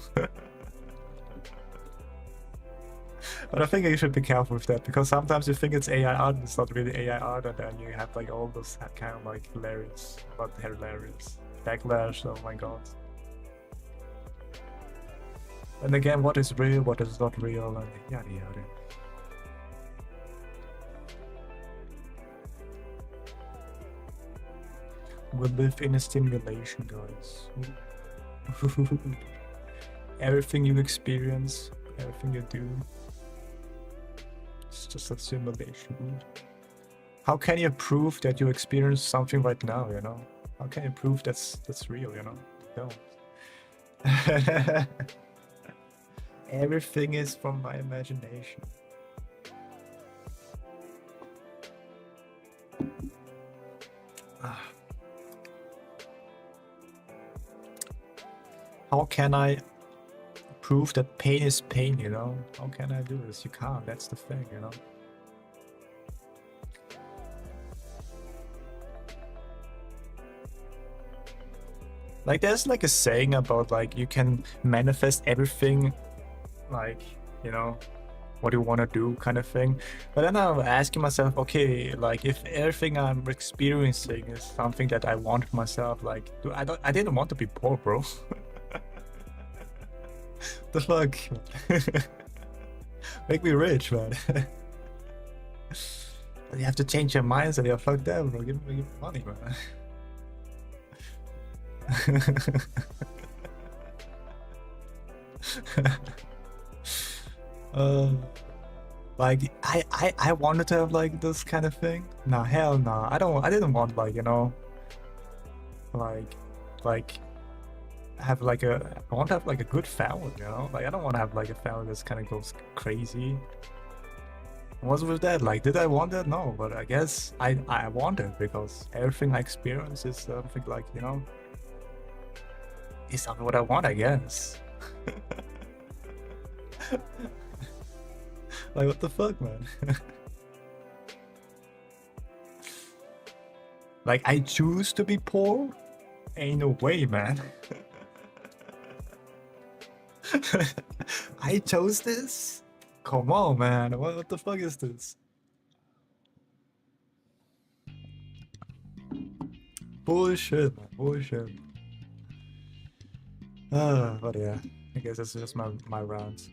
But I think you should be careful with that because sometimes you think it's AI art, and it's not really AI art, and then you have like all those kind of like hilarious, not hilarious, backlash. Oh my god. And again, what is real, what is not real, and yada yada. We live in a simulation, guys. Everything you experience, everything you do, it's just a simulation. How can you prove that you experience something right now, you know? How can you prove that's real, you know? No. Everything is from my imagination. How can I prove that pain is pain, you know? How can I do this? You can't, that's the thing, you know? Like there's like a saying about like you can manifest everything, like, you know, what you want to do kind of thing. But then I'm asking myself, okay, like if everything I'm experiencing is something that I want myself, like I didn't want to be poor, bro. The fuck? Make me rich, man. You have to change your mindset. You're fucked up, bro. Give me money, man. Like I wanted to have like this kind of thing. Nah, hell nah. I didn't want like, you know, like have like I want to have like a good family, you know? Like I don't want to have like a family that's kind of goes crazy. What's with that? Like, did I want that? No, but I guess I want it because everything I experience is something like, you know, is something what I want, I guess. Like, what the fuck, man? Like, I choose to be poor? Ain't no way, man. I chose this? Come on, man. What the fuck is this? Bullshit, man. Bullshit. But yeah. I guess that's just my rant.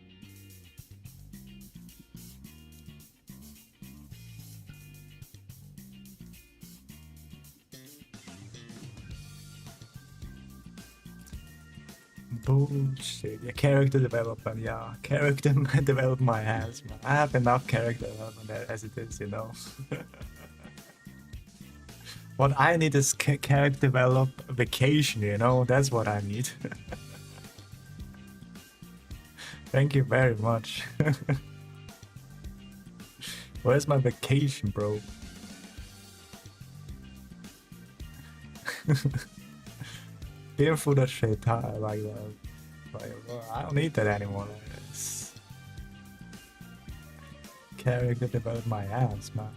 Bullshit. Yeah, character development, yeah. Character develop my ass, man. I have enough character development as it is, you know. What I need is character develop vacation, you know? That's what I need. Thank you very much. Where's my vacation, bro? Been through that shit, like that. Well, I don't need that anymore. It's... Character develop my ass, man.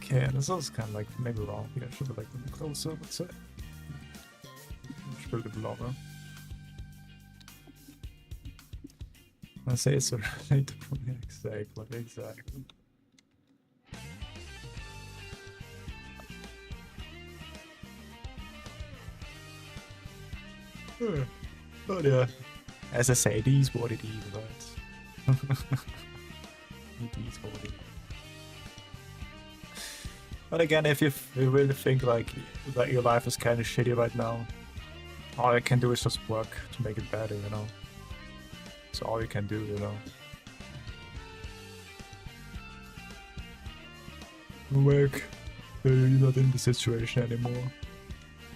Okay, this was kind of like maybe wrong. Yeah, I should have like been closer, let's say. Should be a little longer. I say it's a relatable. Exactly. But yeah, as I say, it is what it is, right? It is what it is. But again, if you really think like that your life is kind of shitty right now, all you can do is just work to make it better, you know? That's all you can do, you know? Work. You're not in the situation anymore.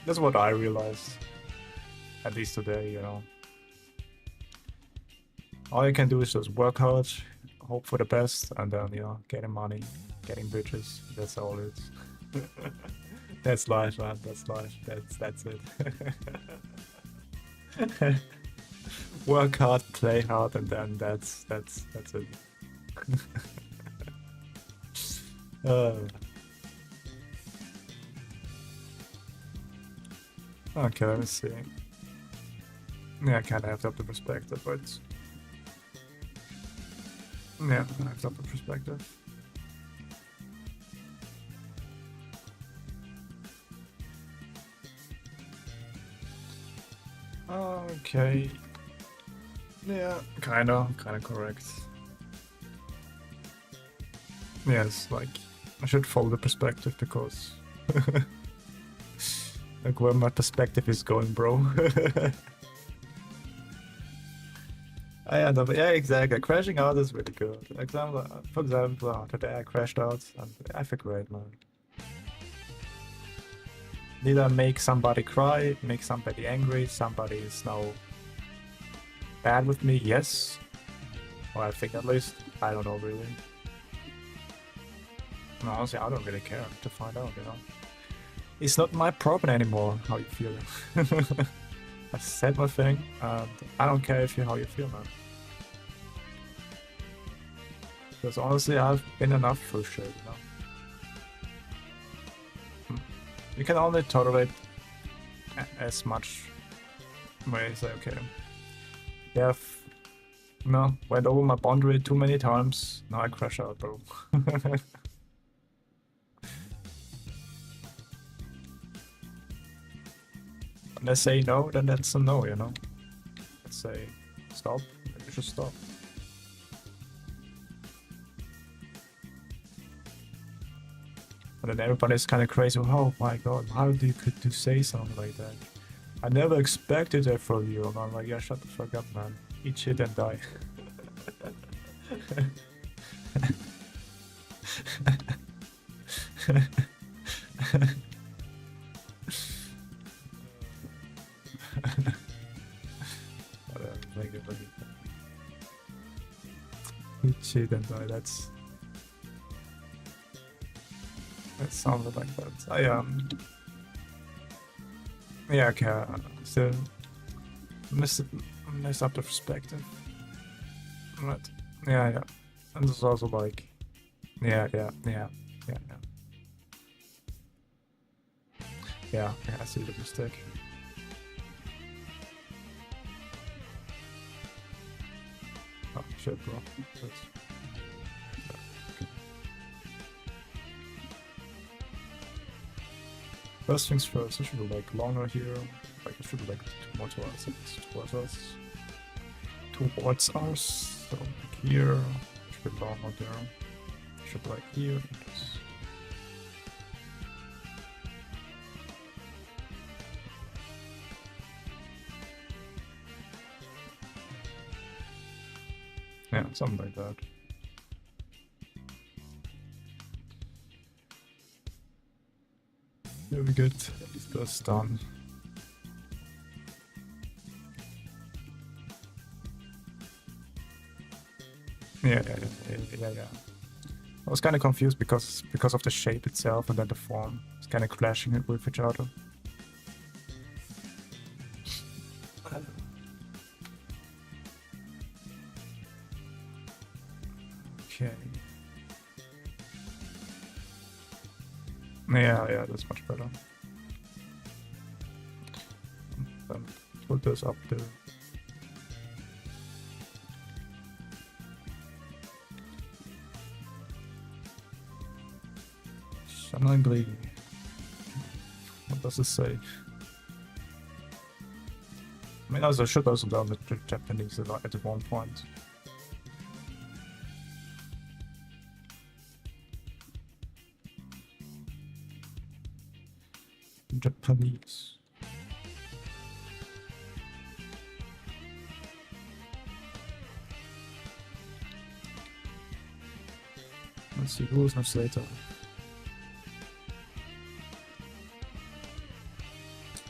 That's what I realized. At least today, you know. All you can do is just work hard, hope for the best, and then, you know, getting money, getting bitches. That's all it is. That's life, man. That's life. That's it. Work hard, play hard, and then that's it. Okay, let me see. Yeah, I kind of have to have the perspective, but yeah, I have to have the perspective. Okay. Yeah, kinda correct. Yes, like I should follow the perspective because like where my perspective is going, bro. Yeah, exactly. Crashing out is really good. For example, today I crashed out and I feel great, man. Did I make somebody cry, make somebody angry, somebody is now bad with me? Yes. Or I think at least. I don't know really. No, honestly, I don't really care to find out, you know. It's not my problem anymore how you feel. I said my thing, and I don't care how you feel, man. Because honestly, I've been enough through shit, you know. You can only tolerate as much where you say, okay, yeah, went over my boundary too many times, now I crash out, bro. When I say no, then that's a no, you know. Let's say stop, you should stop. And then everybody's kind of crazy. Oh my god, how do you could say something like that? I never expected that from you. And I'm like, yeah, shut the fuck up, man. Eat shit and die. Like it, he cheated and die. That sounded like that. Yeah, okay. So mess up the perspective. Right. Yeah. And there's also like, yeah. Yeah, I see the mistake. Oh shit, bro. First things first, it should be like longer here. Like it should be like more towards us. Towards us. So like here. It should be longer there. It should be like here. Yeah, something like that. Very good. That's done. Yeah. I was kind of confused because of the shape itself and then the form. It's kind of clashing it with each other. Okay. Yeah, that's much better. Then put this up there. Shanangli. What does it say? I mean, I should also learn the Japanese at one point. Japanese. Let's see, rules translator.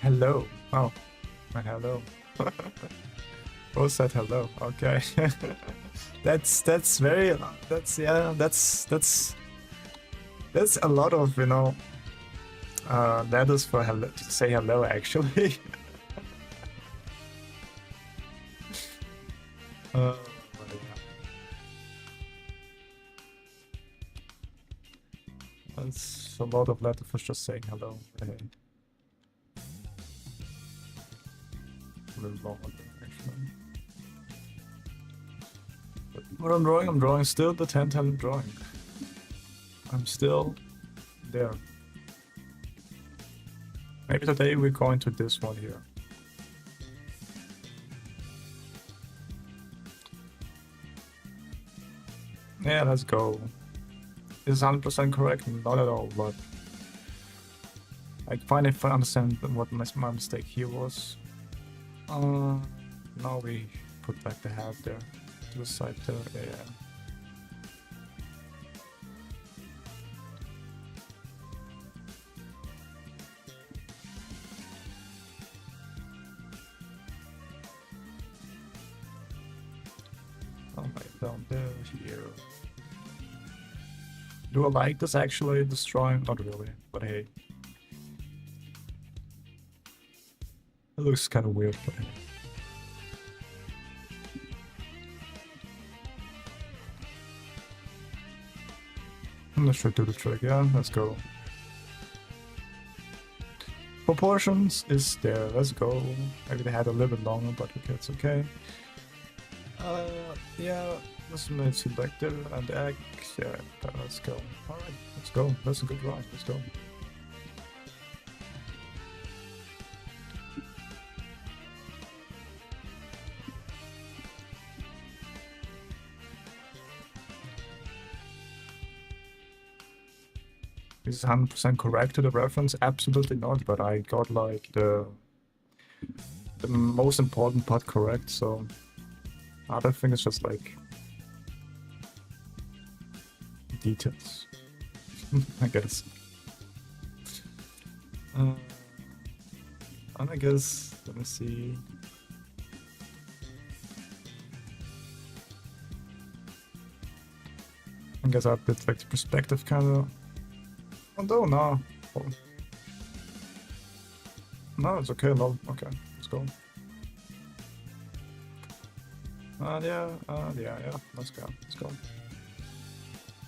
Hello. Oh, my hello. Who said hello? Okay. that's a lot of, you know, letters for hello to say hello actually. That's a lot of letters for just saying hello. Hey. A little longer actually. But what I'm drawing still the 10 talent drawing. I'm still there. Maybe today we're going to this one here. Yeah, let's go. Is 100% correct? Not at all, but I finally understand what my mistake here was. Now we put back the head there to the side there. Yeah. Down there, here. Do I like this actually, this drawing? Not really, but hey. It looks kind of weird, but hey. Let's try to do the trick, yeah, let's go. Proportions is there, let's go. Maybe they had a little bit longer, but okay, it's okay. Yeah, let's make selector and X, yeah, let's go. Alright, let's go, that's a good drawing, let's go. Is 100% correct to the reference? Absolutely not, but I got like the most important part correct, so other thing is just like details, I guess. And I guess, let me see. I guess I put like the perspective kind of. Oh no. Oh. No, it's okay. No, okay, let's go. Yeah. Let's go.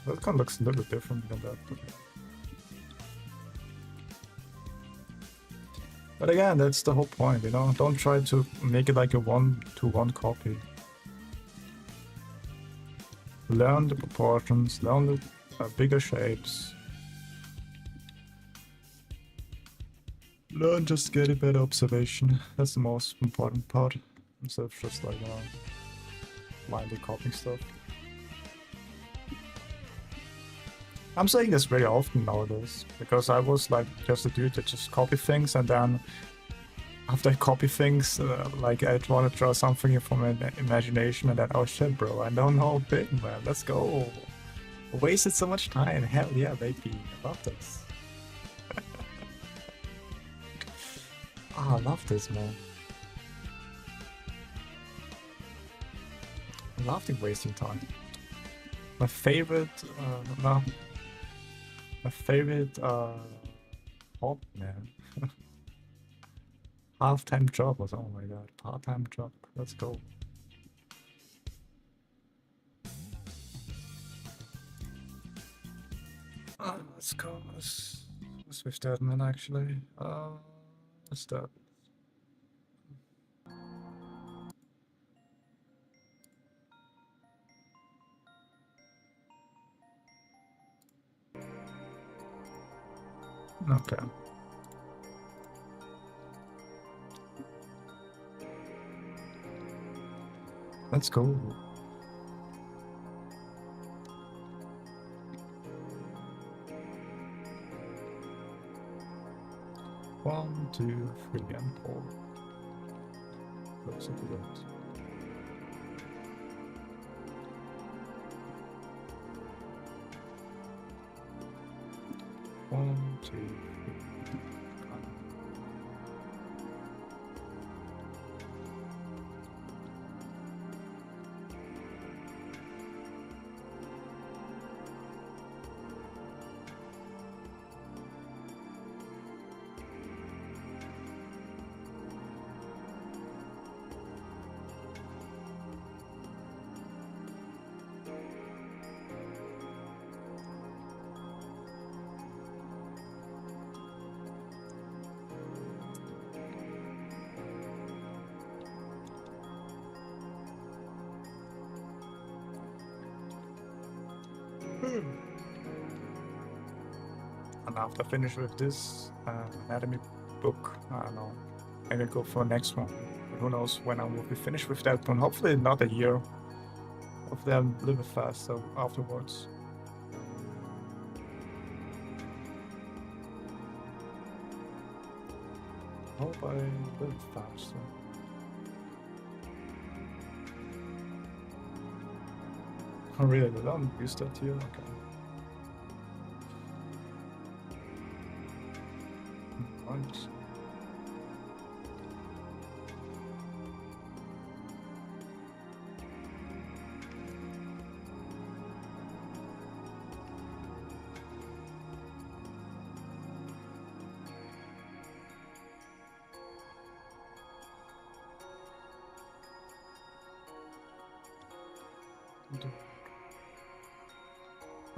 That kind of looks a little bit different than that. But again, that's the whole point, you know? Don't try to make it like a one-to-one copy. Learn the proportions, learn the bigger shapes. Learn just get a better observation. That's the most important part. Instead of just like, blindly copying stuff. I'm saying this very often nowadays, because I was like just a dude that just copy things, and then after I copy things, like I want to draw something from an imagination, and then, oh shit bro, I don't know a bit, man, let's go. I wasted so much time, hell yeah baby, I love this. I love this, man. I love wasting time. My favorite, my favorite hobby, man. Half-time job was, oh my god, part-time job. Let's go. Let's go. Let's switch that man actually. Let's start. Okay. Let's go. One, two, three, and 4. Looks like that. One, two, three. And after I finish with this anatomy book, I don't know, I will go for the next one. But who knows when I will be finished with that one. Hopefully not a year. Hopefully I'm a little bit faster afterwards. Hope I'm a little faster. Oh really, they don't use that here? Okay. Right.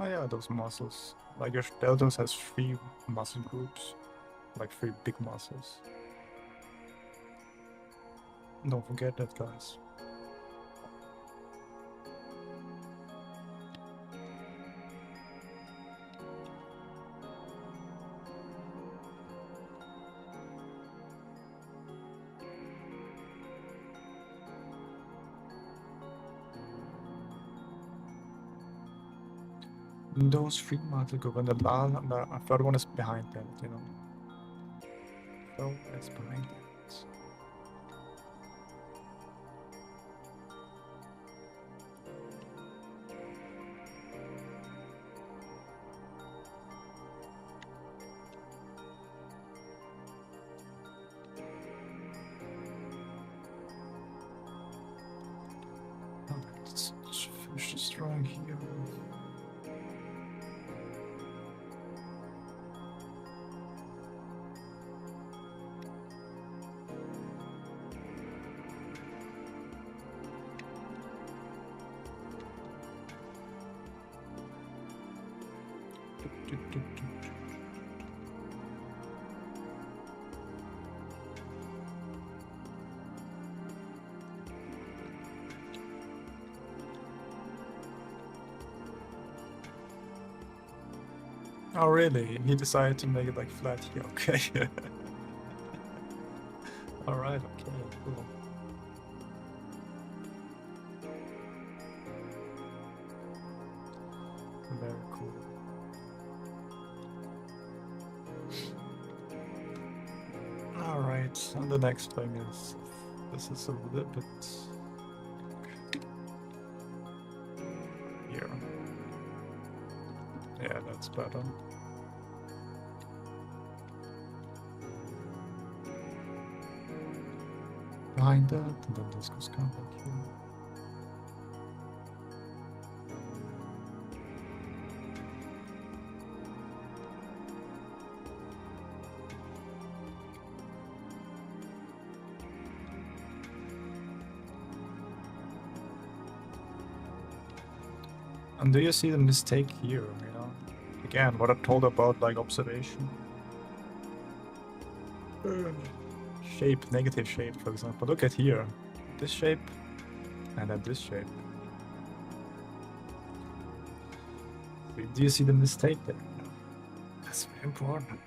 Oh yeah, those muscles. Like your deltoids has 3 muscle groups. Like 3 big muscles. Don't forget that, guys. Those 3 muscle groups, and the third one is behind that, you know. So it's behind that. Let's finish this drawing here. Oh really? He decided to make it like flat here, okay. Alright, okay, cool. Very cool. Alright, and the next thing is, this is a little bit here. Yeah, that's better. Behind that, and then this goes kind of like here. And do you see the mistake here, you know? Again, what I told about, like, observation. Shape, negative shape, for example. Look at here. This shape, and then this shape. Do you see the mistake there? That's very important.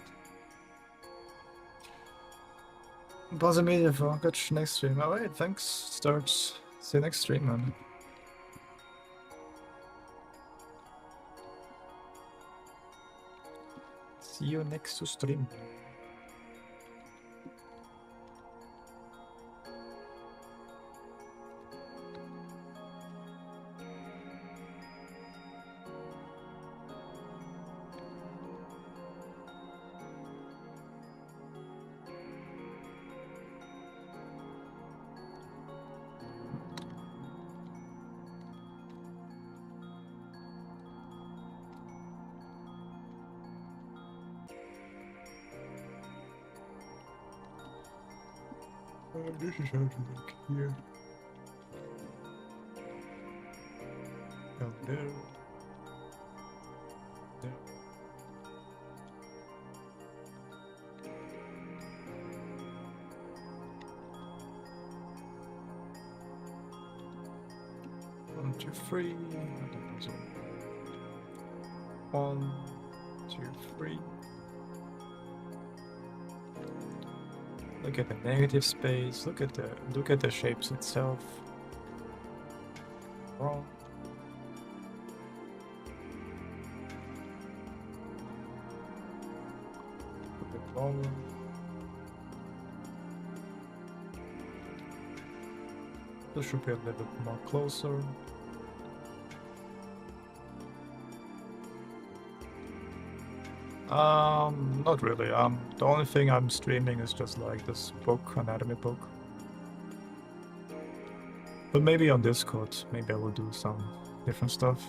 Pause immediately, catch next stream. Alright, thanks. Starts. See you next stream, man. See you next to stream. This is how to look here. And there. There. One, two, three. And then there's one, two, three. Look at the negative space. Look at the shapes itself. Wrong. A bit longer. This should be a little bit more closer. Not really. The only thing I'm streaming is just like this book, anatomy book. But maybe on Discord, maybe I will do some different stuff.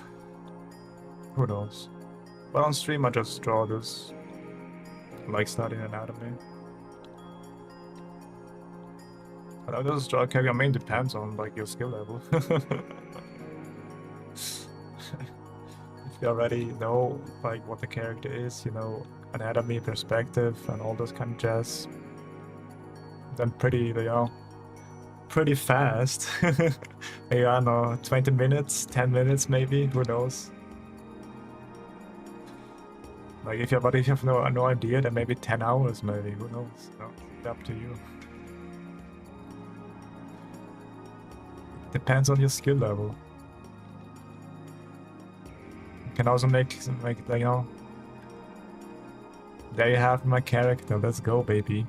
Who knows? But on stream, I just draw this, like studying anatomy. But I just draw character. I mean, depends on like your skill level. If you already know like what the character is, you know, anatomy, perspective, and all those kind of jazz, then pretty fast. Maybe, I don't know, 20 minutes, 10 minutes maybe, who knows? Like if you have no idea, then maybe 10 hours maybe, who knows? No, it's up to you. Depends on your skill level. Can also make like, you know, there you have my character, let's go baby.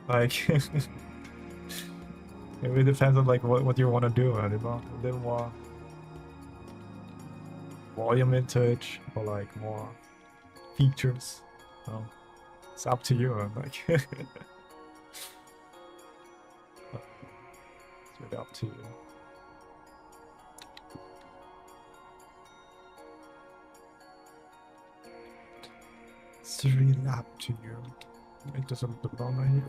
Like it really depends on like what you want to do, you know, a little more volume into it or like more features. So it's up to you, like it's really up to you. It's really up to you. It doesn't belong on you.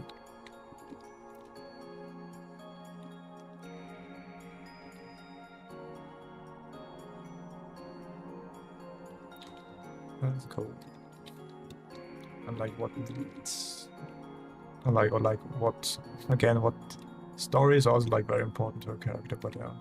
That's cool. And like what leads, or like what, again, what story is also like very important to a character, but yeah.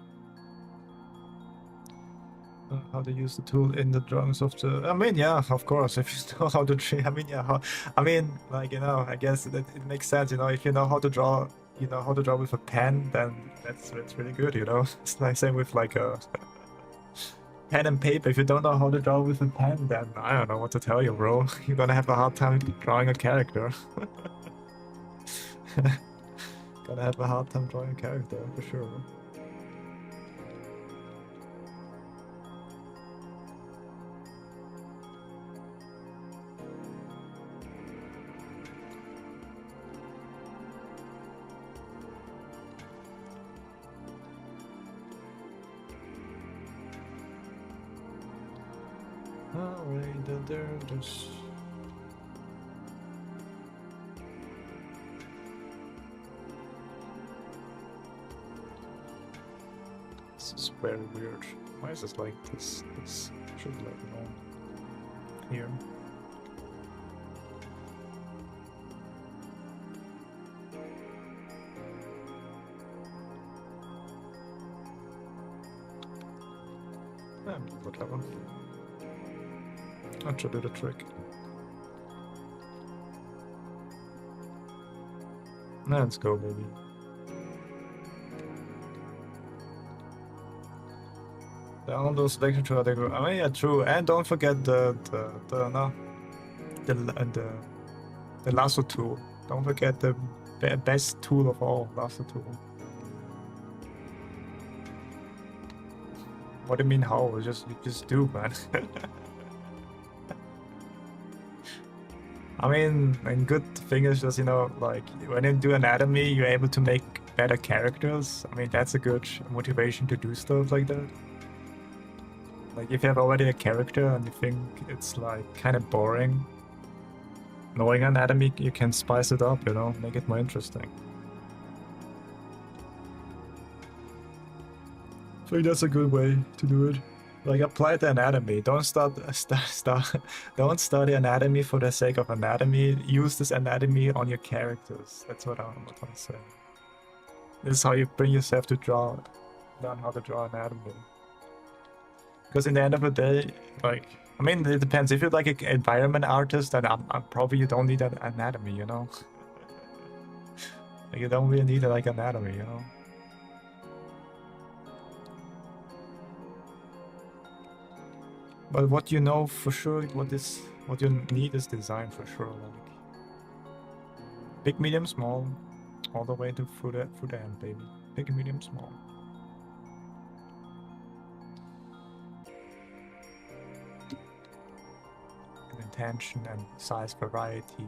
How to use the tool in the drawings of the, I mean, yeah, of course, if you know how to draw, I mean, yeah, I mean, like, you know, I guess that it makes sense, you know, if you know how to draw, you know how to draw with a pen, then that's really good, you know. It's like same with like a pen and paper. If you don't know how to draw with a pen, then I don't know what to tell you, bro. You're gonna have a hard time drawing a character. Gonna have a hard time drawing a character, for sure. Alright, there's... This is very weird. Why is this like this? This should be like normal here. Whatever. That should do the trick. Let's go, baby. Download those selection to other group. I mean, yeah, true. And don't forget the lasso tool. Don't forget the best tool of all, lasso tool. What do you mean how? You just do, man. I mean, and good thing is just, you know, like when you do anatomy, you're able to make better characters. I mean, that's a good motivation to do stuff like that. Like if you have already a character and you think it's like kind of boring, knowing anatomy, you can spice it up, you know, make it more interesting. I think that's a good way to do it. Like apply the anatomy. Don't don't study anatomy for the sake of anatomy. Use this anatomy on your characters. That's what I'm trying to say. This is how you bring yourself to learn how to draw anatomy. Because in the end of the day, like, I mean, it depends. If you're like an environment artist, then probably you don't need an anatomy, you know? Like, you don't really need like anatomy, you know? But what you know for sure, what you need is design for sure. Like big, medium, small, all the way to through the end, baby. Big, medium, small. And intention and size variety,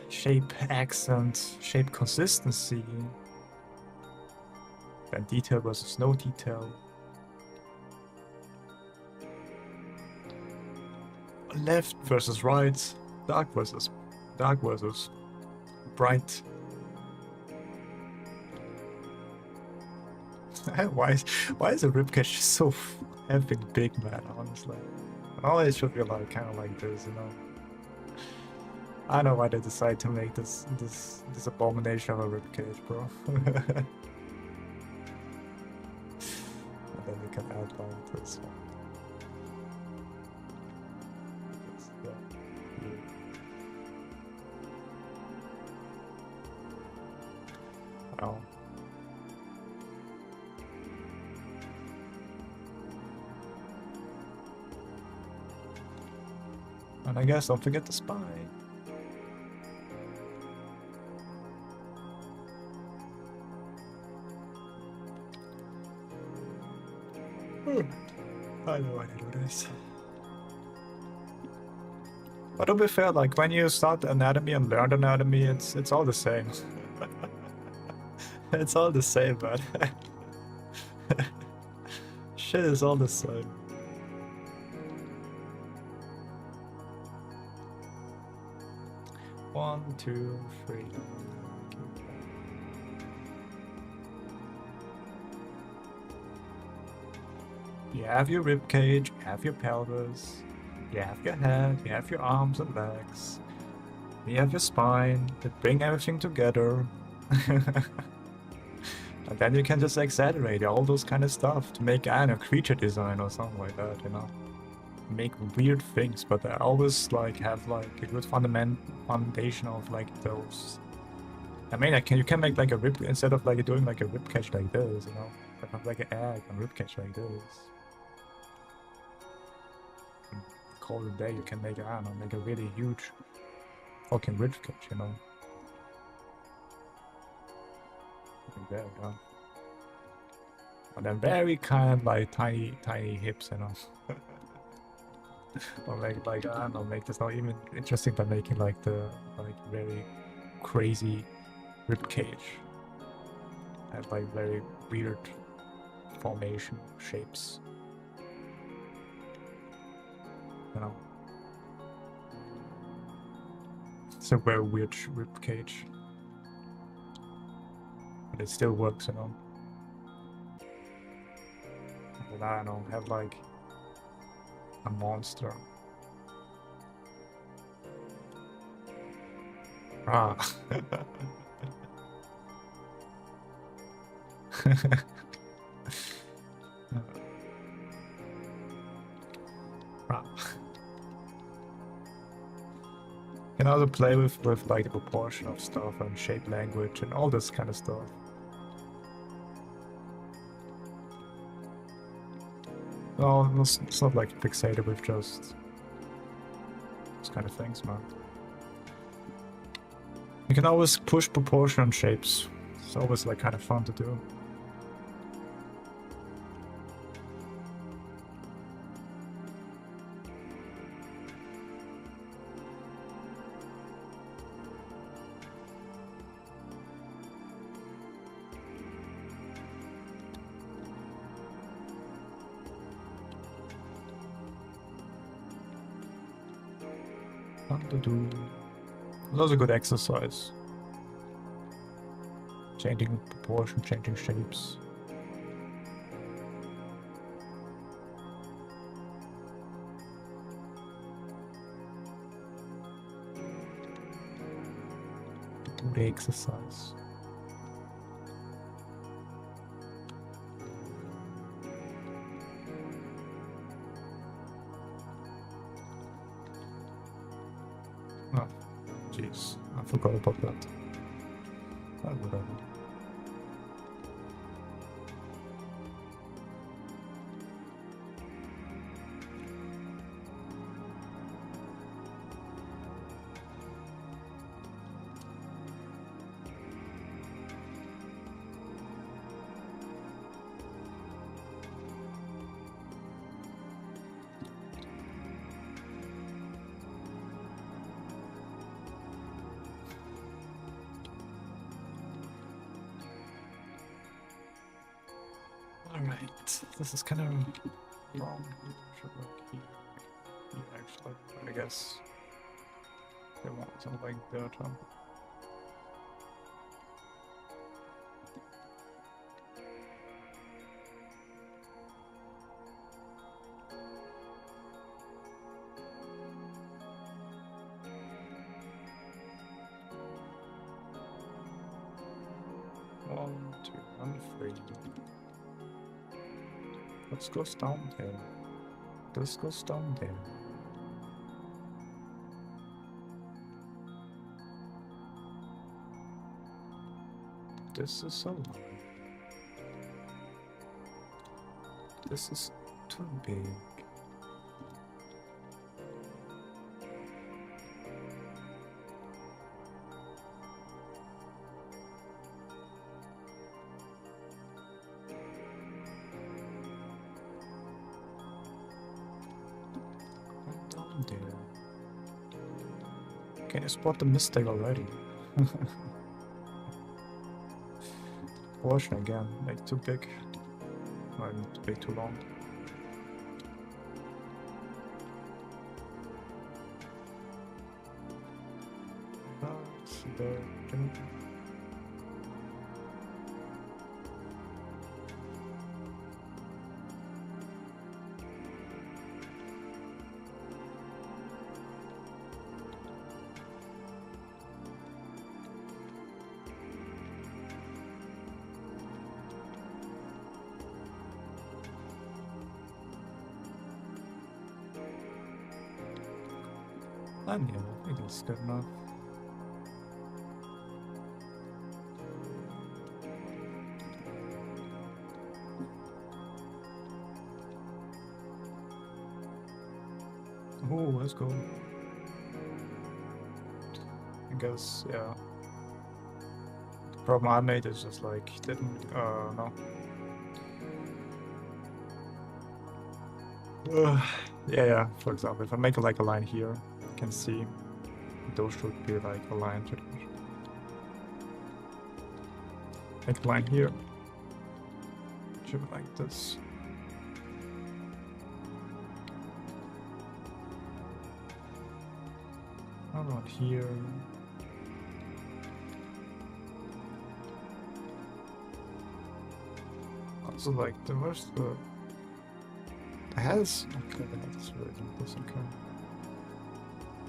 shape accent, shape consistency, then detail versus no detail. Left versus right, dark versus bright. why is the ribcage so effing big, man? Honestly, always should be like kind of like this, you know. I know why they decide to make this abomination of a ribcage, bro. And then you can add like this one. Oh. And I guess don't forget the spy. I know how to do this. But to be fair, like when you start anatomy and learn anatomy, it's all the same. It's all the same, man. Shit is all the same. 1, 2, 3. You have your rib cage, you have your pelvis, you have your head, you have your arms and legs, you have your spine that bring everything together. And then you can just exaggerate all those kind of stuff to make, I don't know, creature design or something like that, you know? Make weird things, but I always like have like a good foundation of like those. I mean, you can make like a rib, instead of like doing like a rib cage like this, you know? Have like an egg and rib cage like this. And call it a day, you can make, I don't know, make a really huge fucking rib cage, you know? Like that, you know? And then very kind of like tiny hips, you know? Or make like, I don't know, make this not even interesting by making like the like very crazy rib cage. Have like very weird formation shapes. You know. It's a very weird rib cage. But it still works, you know. And I don't know, have like a monster. Ah. You can also play with like the proportion of stuff and shape language and all this kind of stuff. No, it's not like fixated with just those kind of things, man. You can always push proportion and shapes. It's always like kind of fun to do. Fun to do. It's also good exercise. Changing proportion, changing shapes. Do the exercise. Oh, jeez, I forgot about that. Oh, whatever. Alright, this is kind of wrong. Should look here. Here, actually, I guess they want something like that, huh? One, two, and three. Let's go down there. This goes down there. This is so low. This is too big. Down there. Can you spot the mistake already? Portion again, like too big. Or way too long. there. And yeah, I think that's good enough. Oh, let's go. I guess, yeah. The problem I made is just like, didn't, no. Yeah, for example, if I make like a line here, you can see those should be like aligned. Make a line here. Should be like this. How about here? Also, like, the worst, the has. Okay, that's really this. Okay.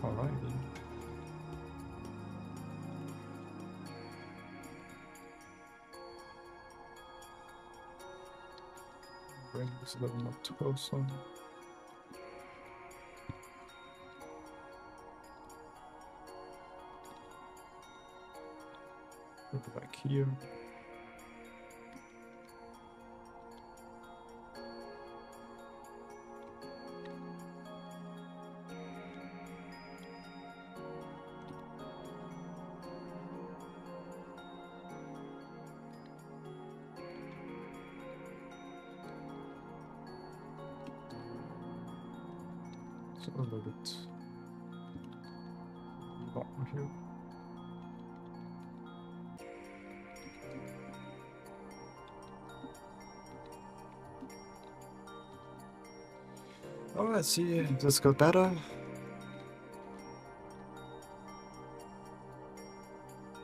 Alrighty. Bring this a little more closer. Like here. So a little bit bottom here. Oh, let's see if this got better.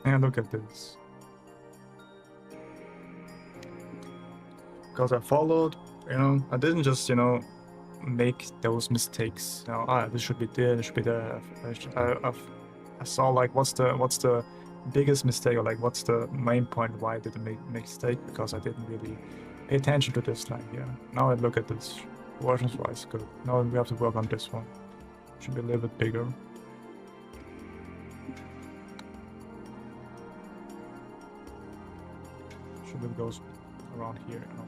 And look at this. Because I followed, you know, I didn't just, you know, make those mistakes. You know, this should be there, this should be there. I saw like what's the biggest mistake, or like what's the main point why did I make mistake, because I didn't really pay attention to this line here. Now I look at this versions wise good. Now we have to work on this one. Should be a little bit bigger. Should it goes around here, you know.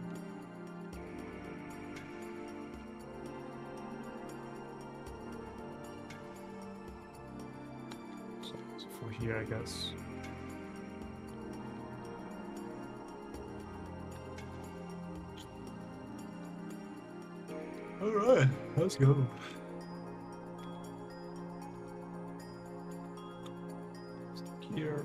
So for here, I guess. Alright, let's go. Here.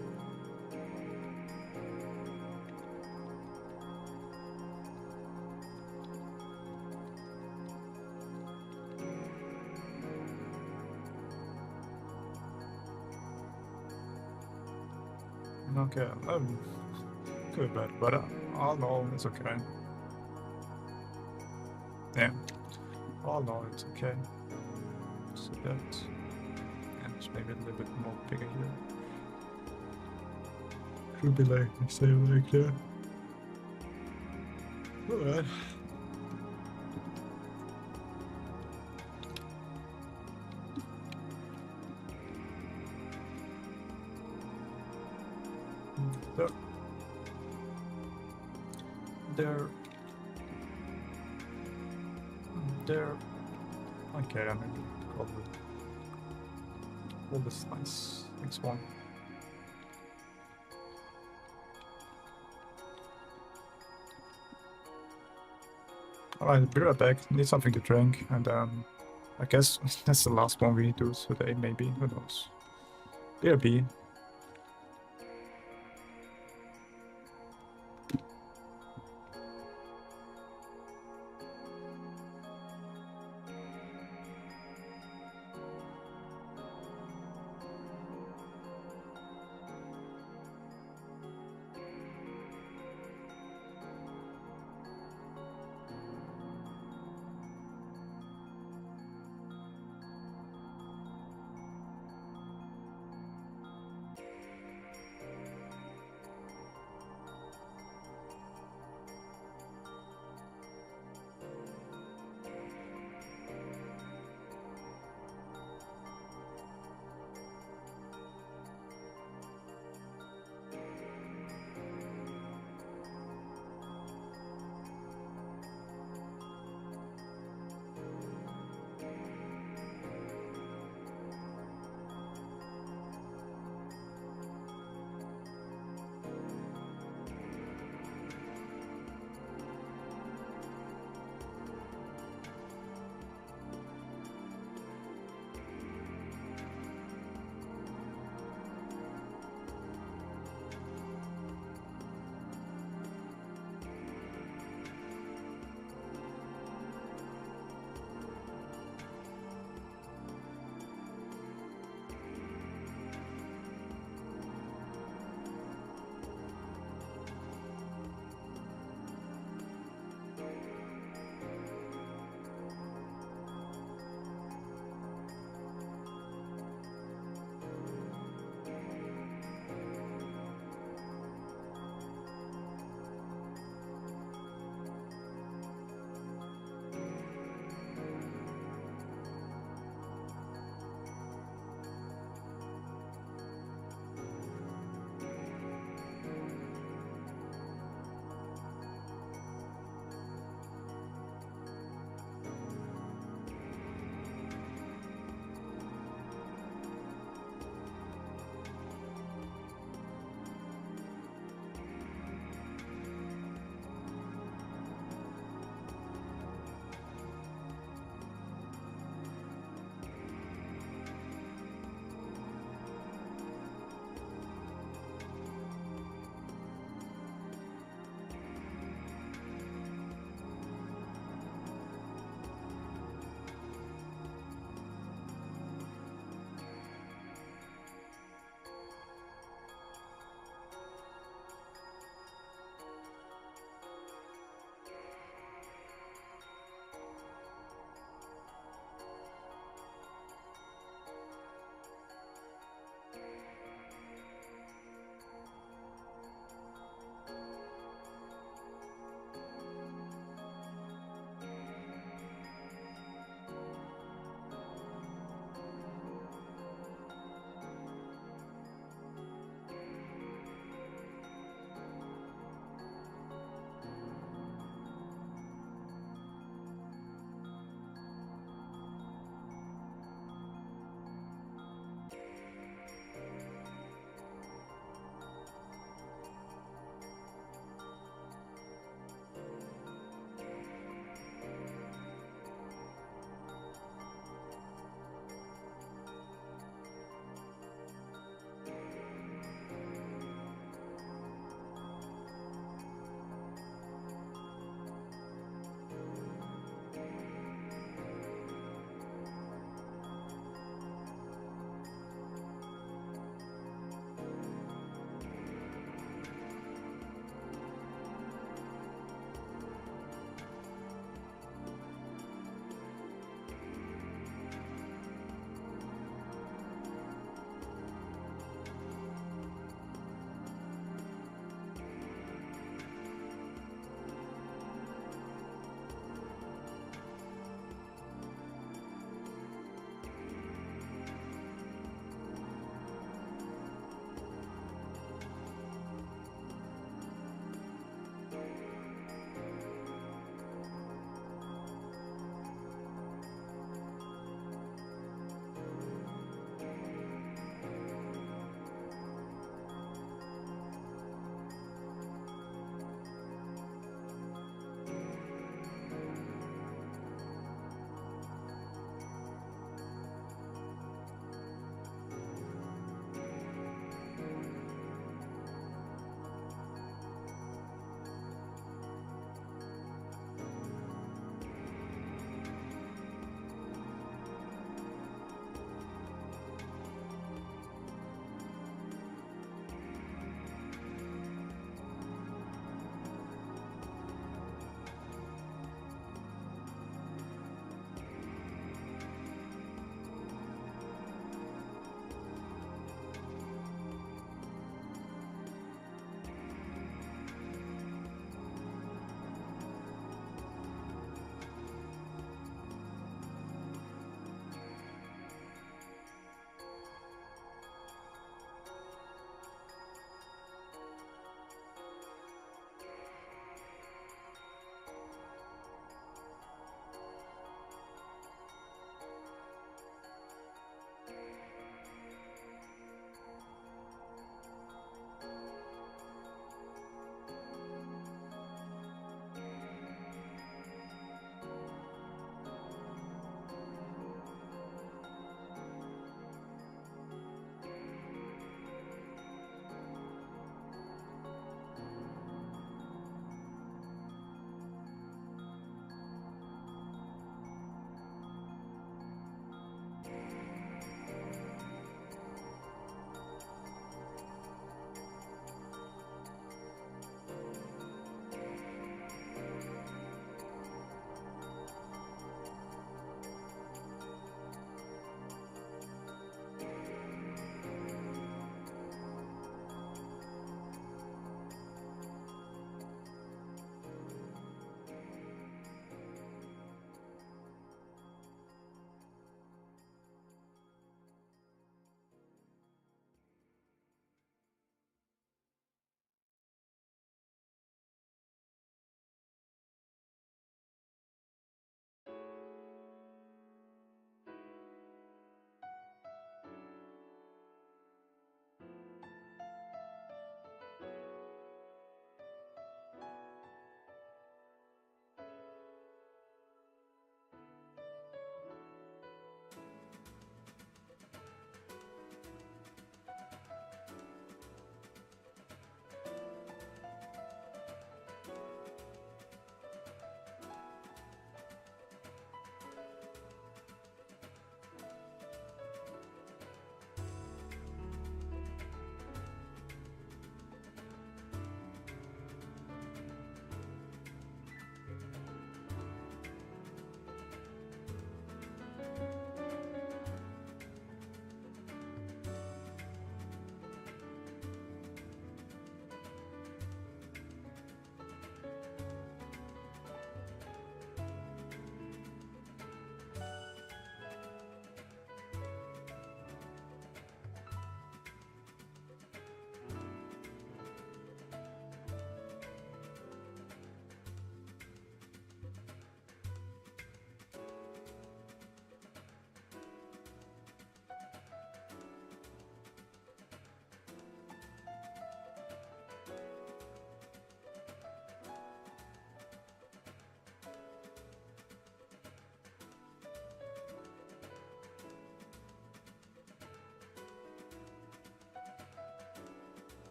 Okay, good bad, but all in all, it's okay. Yeah, all in all, it's okay. So that, and just maybe a little bit more bigger here. Should be like, say like that. Alright. There. Okay, I maybe probably all this nice. Next one. Alright, be right back. Need something to drink, and I guess that's the last one we do today, maybe. Who knows? BRB.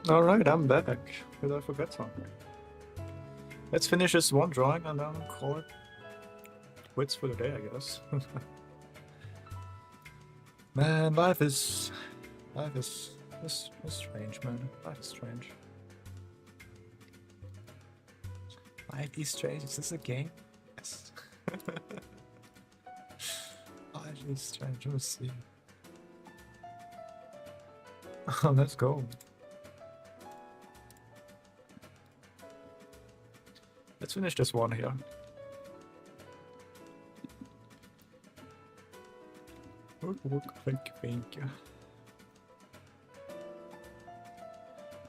Alright, I'm back. Did I forget something? Let's finish this one drawing and then call it quits for the day, I guess. Man, life is strange, man. Life is strange. Life is strange. Is this a game? Yes. Life is strange. Let's see. Let's go. Let's finish this one here. Thank you.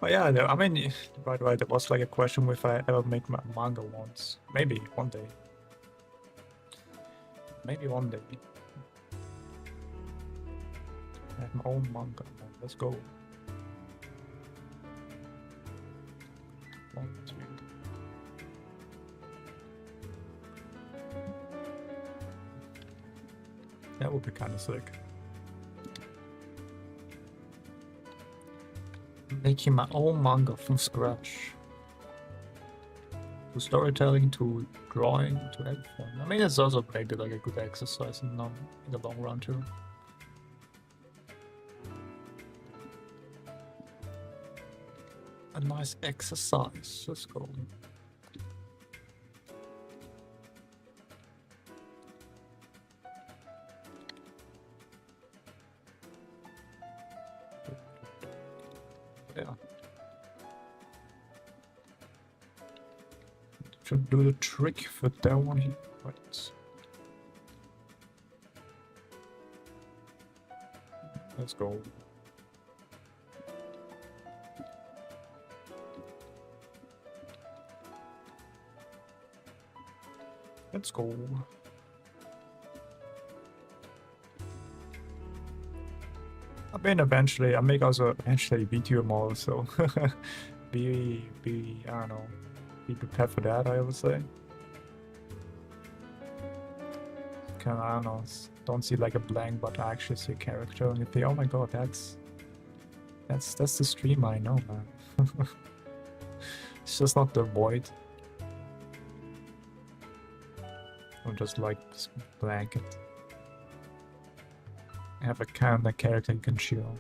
Oh yeah, I mean, by the way, there was like a question if I ever make my manga once. Maybe one day. Maybe one day. I have my own manga. Let's go. 1, 2. That would be kind of sick. Making my own manga from scratch. To storytelling, to drawing, to everything. I mean, it's also maybe like a good exercise in the long run too. A nice exercise. Let's go. Yeah. Should do the trick for that one here. Right. Let's go. Let's go. I mean, eventually, I make also eventually VTuber model, so be I don't know, be prepared for that. I would say. Kind of, I don't know, don't see like a blank, but I actually see a character, and you think, oh my god, that's the stream I know, man. It's just not the void. Or just like blanket. Have a kind of character you can chew on.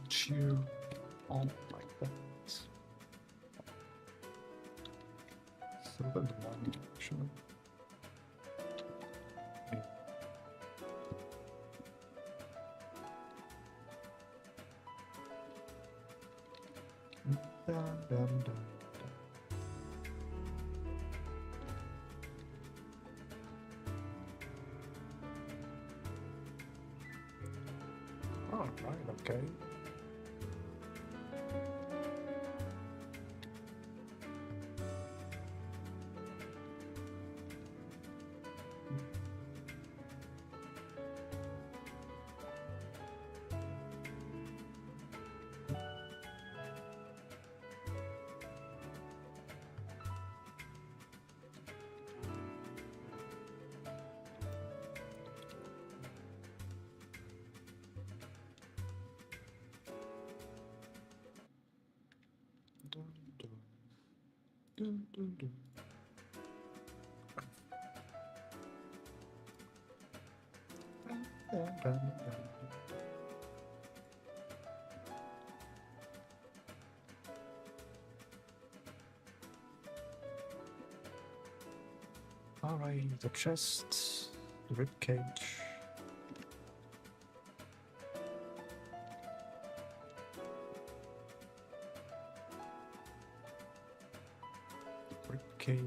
Chew on like that. So the one actually. Dun, dun, dun. Oh, right, okay. Dun, dun. Dun, dun, dun. Dun, dun, dun. Alright, the chest, the rib cage. Rib cage.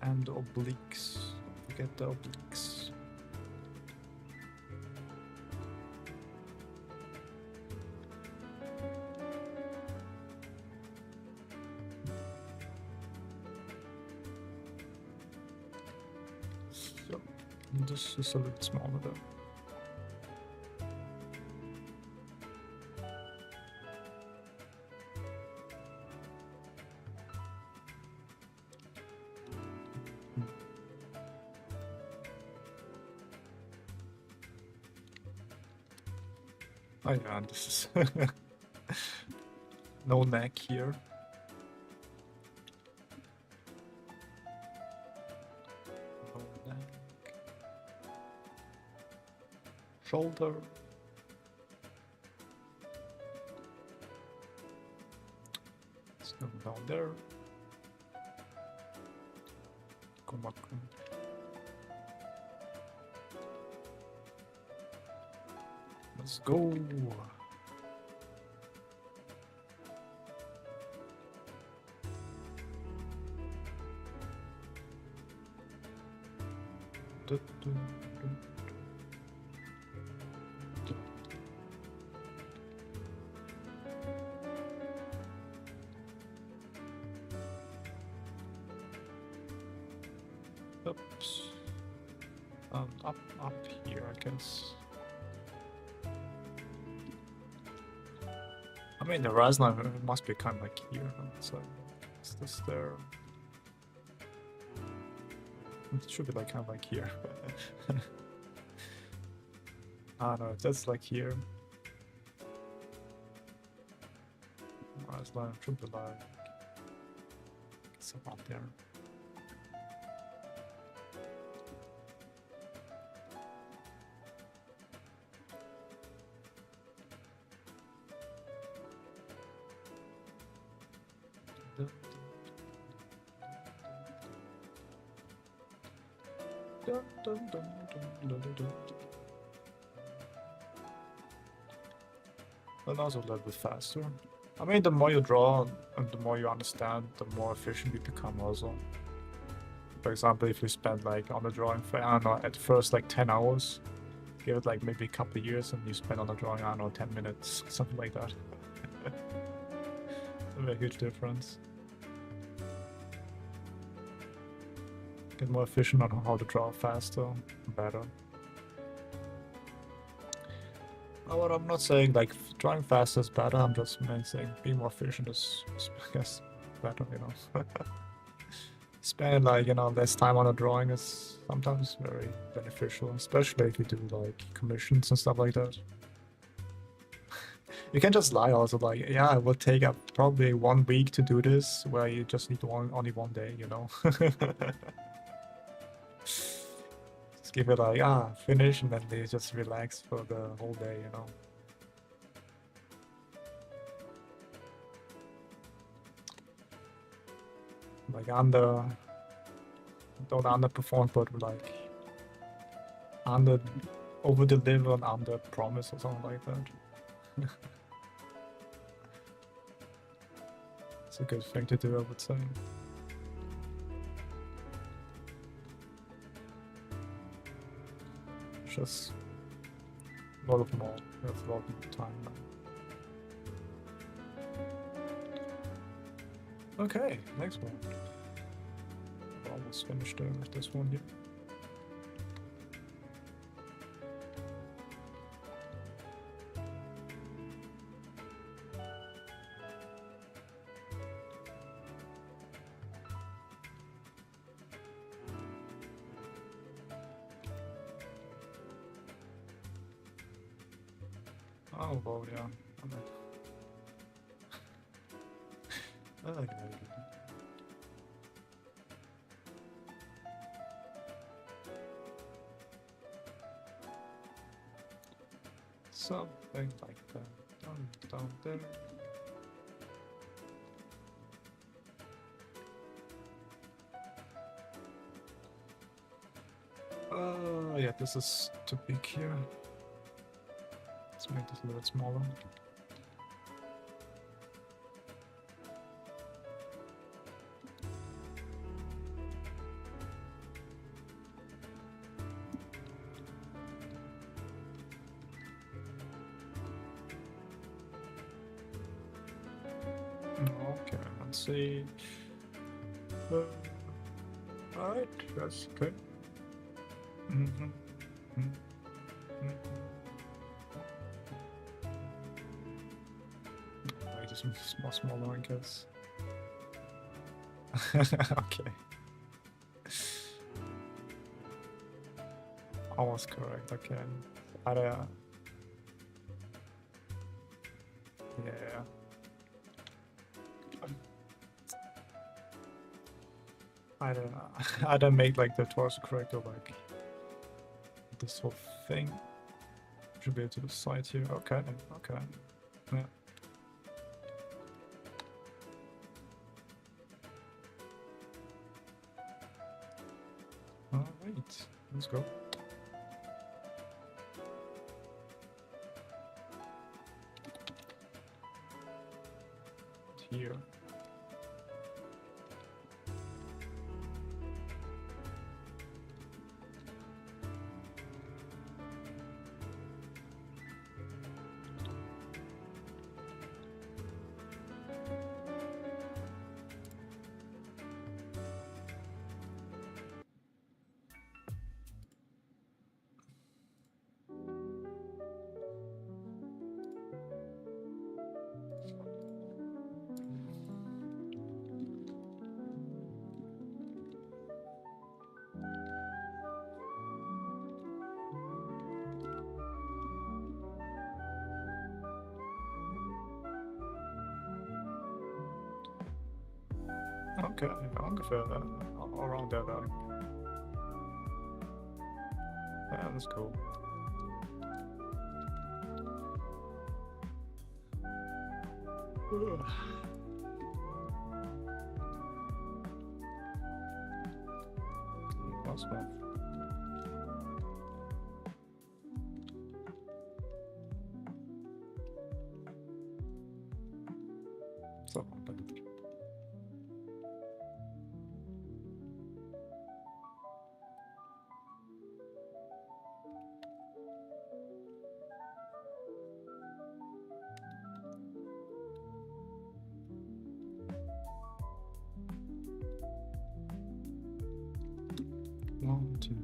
And the obliques. Don't forget the obliques. So this is a little smaller though. Oh yeah, and this is no neck here. No neck. Shoulder. Let's go down there. Come on, come on. Let's go. Oops. Up here, I guess. I mean, the rise line must be kind of like here. So, is this there? It should be like kind of like here. Ah no, that's like here. Rise line should be like somewhere there. And also a little bit faster. I mean, the more you draw and the more you understand, the more efficient you become also. For example, if you spend like on the drawing for, I don't know, at first like 10 hours, give it like maybe a couple of years and you spend on the drawing, I don't know, 10 minutes, something like that. It's a huge difference. Get more efficient on how to draw faster, better. But I'm not saying like drawing faster is better, I'm just saying being more efficient is I guess better, you know. Spend like, you know, less time on a drawing is sometimes very beneficial, especially if you do like commissions and stuff like that. You can just lie also like, yeah, it will take up probably 1 week to do this, where you just need only 1 day, you know. Just give it like, finish, and then they just relax for the whole day, you know. Like don't underperform, but like over deliver and under promise or something like that. It's a good thing to do, I would say. Just a lot of more. There's a lot of time now. Okay, next one. Almost finished with this one here. Oh, well, yeah. I like that. Something like that. Down there. Yeah, this is too big here. Let's make this a little bit smaller. Okay, let's see. Alright, that's okay. Wait, it's smaller, I guess. Okay. Almost correct, okay. I don't... Yeah. I don't make like the torso correct, or like this whole thing should be to the side here. Okay, okay. Yeah. Alright, let's go. Here. Okay, ungefähr around that. Yeah, that's cool. That's bad. So, one, two.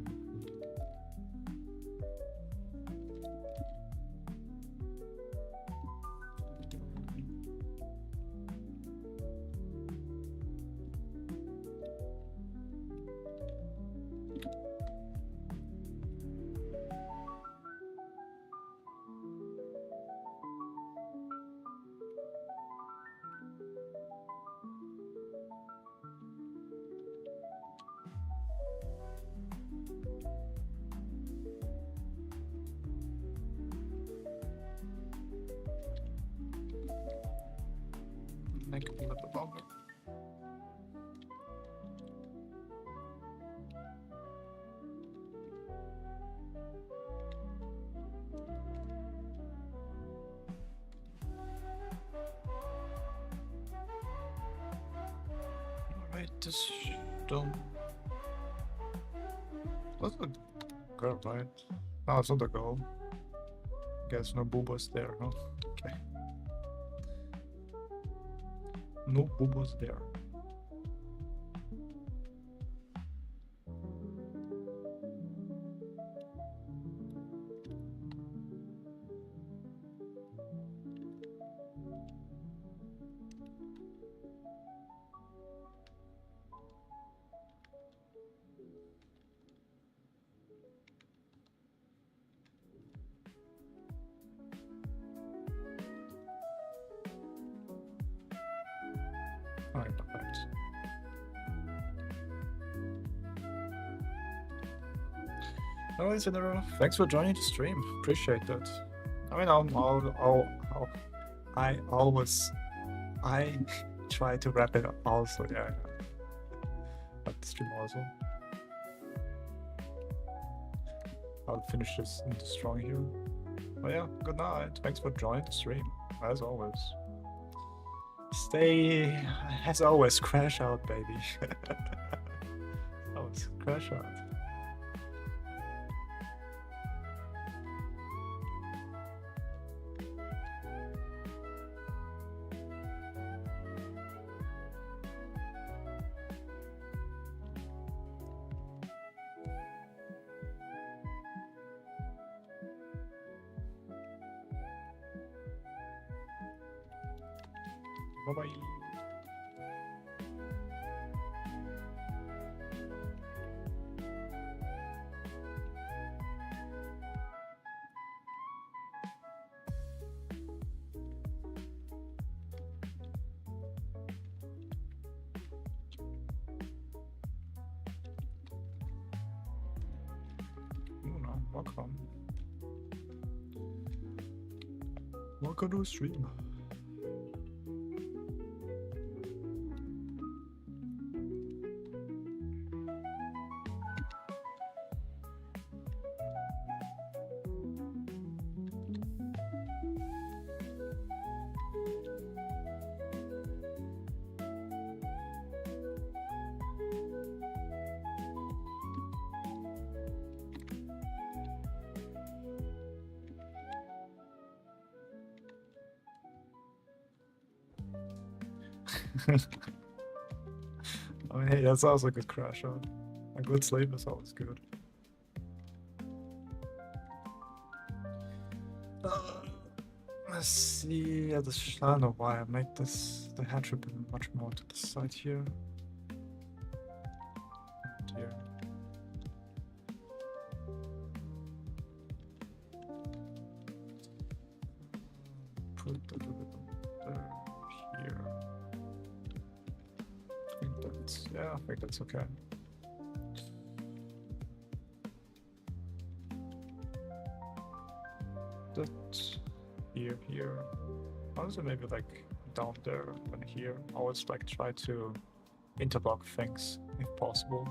Make it a little bit longer. Alright, this don't. That's a girl, right? No, it's not a girl. Guess no boobas there, huh? Okay. No boobas there. Alright, perfect. Alright, Cinderella, thanks for joining the stream. Appreciate that. I mean, I try to wrap it up also, yeah. But the stream also. I'll finish this into strong here. But yeah, good night. Thanks for joining the stream, as always. Stay, as always, crash out, baby. Always crash out. Bye bye. Welcome. Welcome to the stream. I mean, hey, that's also a good crash on. A good sleep is always good. Let's see. I don't know why I make this the hatch a bit much more to the side here. And here. Put a little bit there, here. I think that's, yeah, I think that's okay. That here. Also maybe like down there and here. Always like try to interlock things if possible.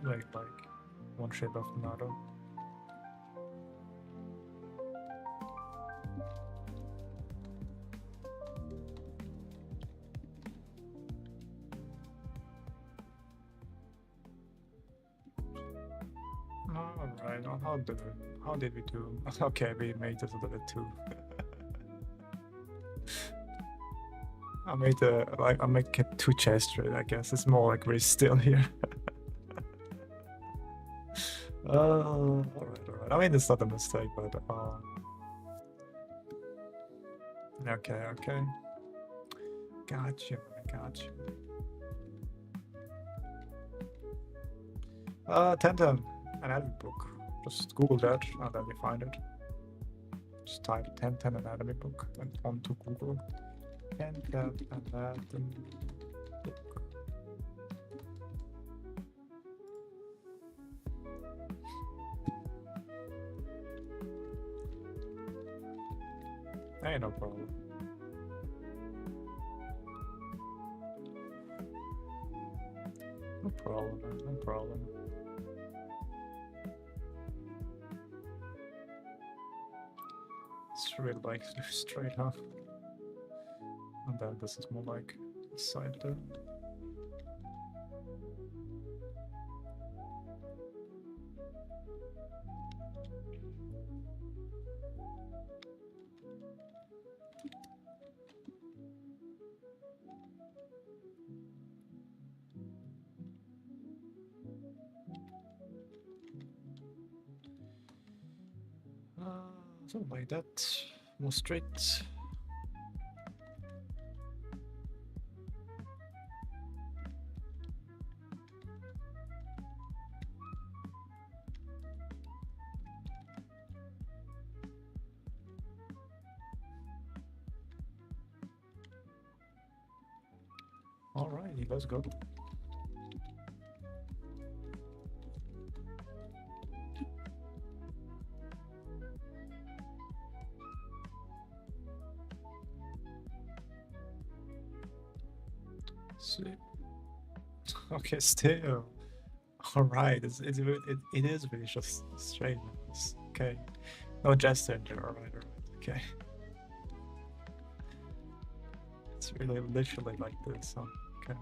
Like one shape after another. Alright, how did we do? Okay, we made it a little bit too. I made it too gestured, I guess. It's more like we're still here. Alright. I mean, it's not a mistake, but okay. Got you. Tenten, anatomy book. Just Google that and then you find it. Just type Tenten anatomy book and onto Google. Tenten anatomy book. Hey, no problem. No problem. It's really like straight up. And then this is more like side there. Something like that. More straight. Alrighty, let's go. Sweet. Okay, still. Alright, it is really just straight. Okay. No gesture in there, alright, okay. It's really literally like this, huh? Okay.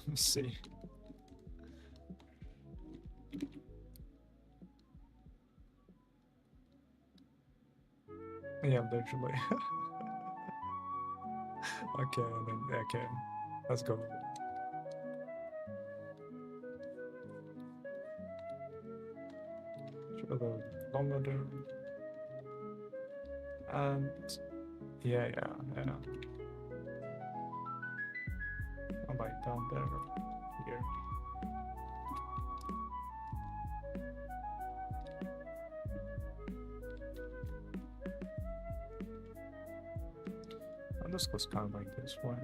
Let's see. Yeah, literally. Okay, then, okay. Let's go. Should the longer there. And yeah. I'm like down there. Here. And this goes kind of like this way.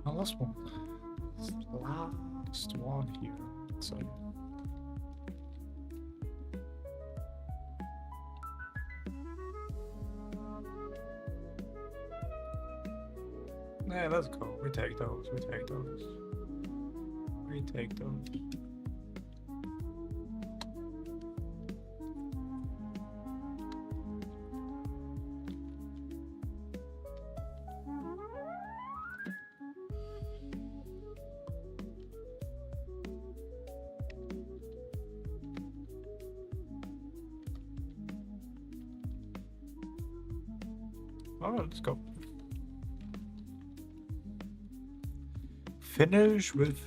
Oh, last one. Last one here. So. Yeah, let's go. We take those. We take those. We take those. Alright, let's go. Finish with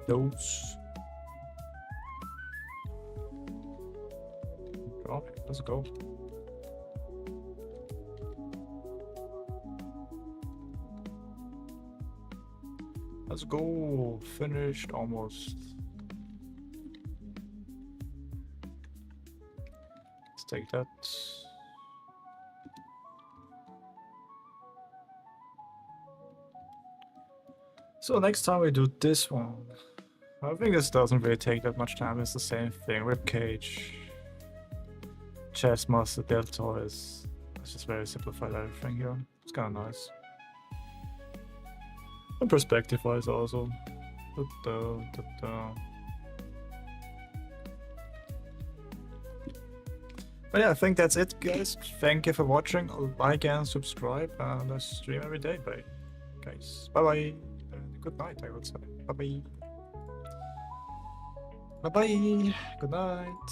those. Alright, let's go. Let's go. Finished almost. Let's take that. So next time we do this one. I think this doesn't really take that much time. It's the same thing. Ribcage, chest muscle, deltoids. It's just very simplified everything here. It's kind of nice. And perspective wise also. But yeah, I think that's it, guys. Thank you for watching. Like and subscribe, and I stream every day, guys. Bye bye. Good night, I would say. Bye bye. Bye bye. Good night.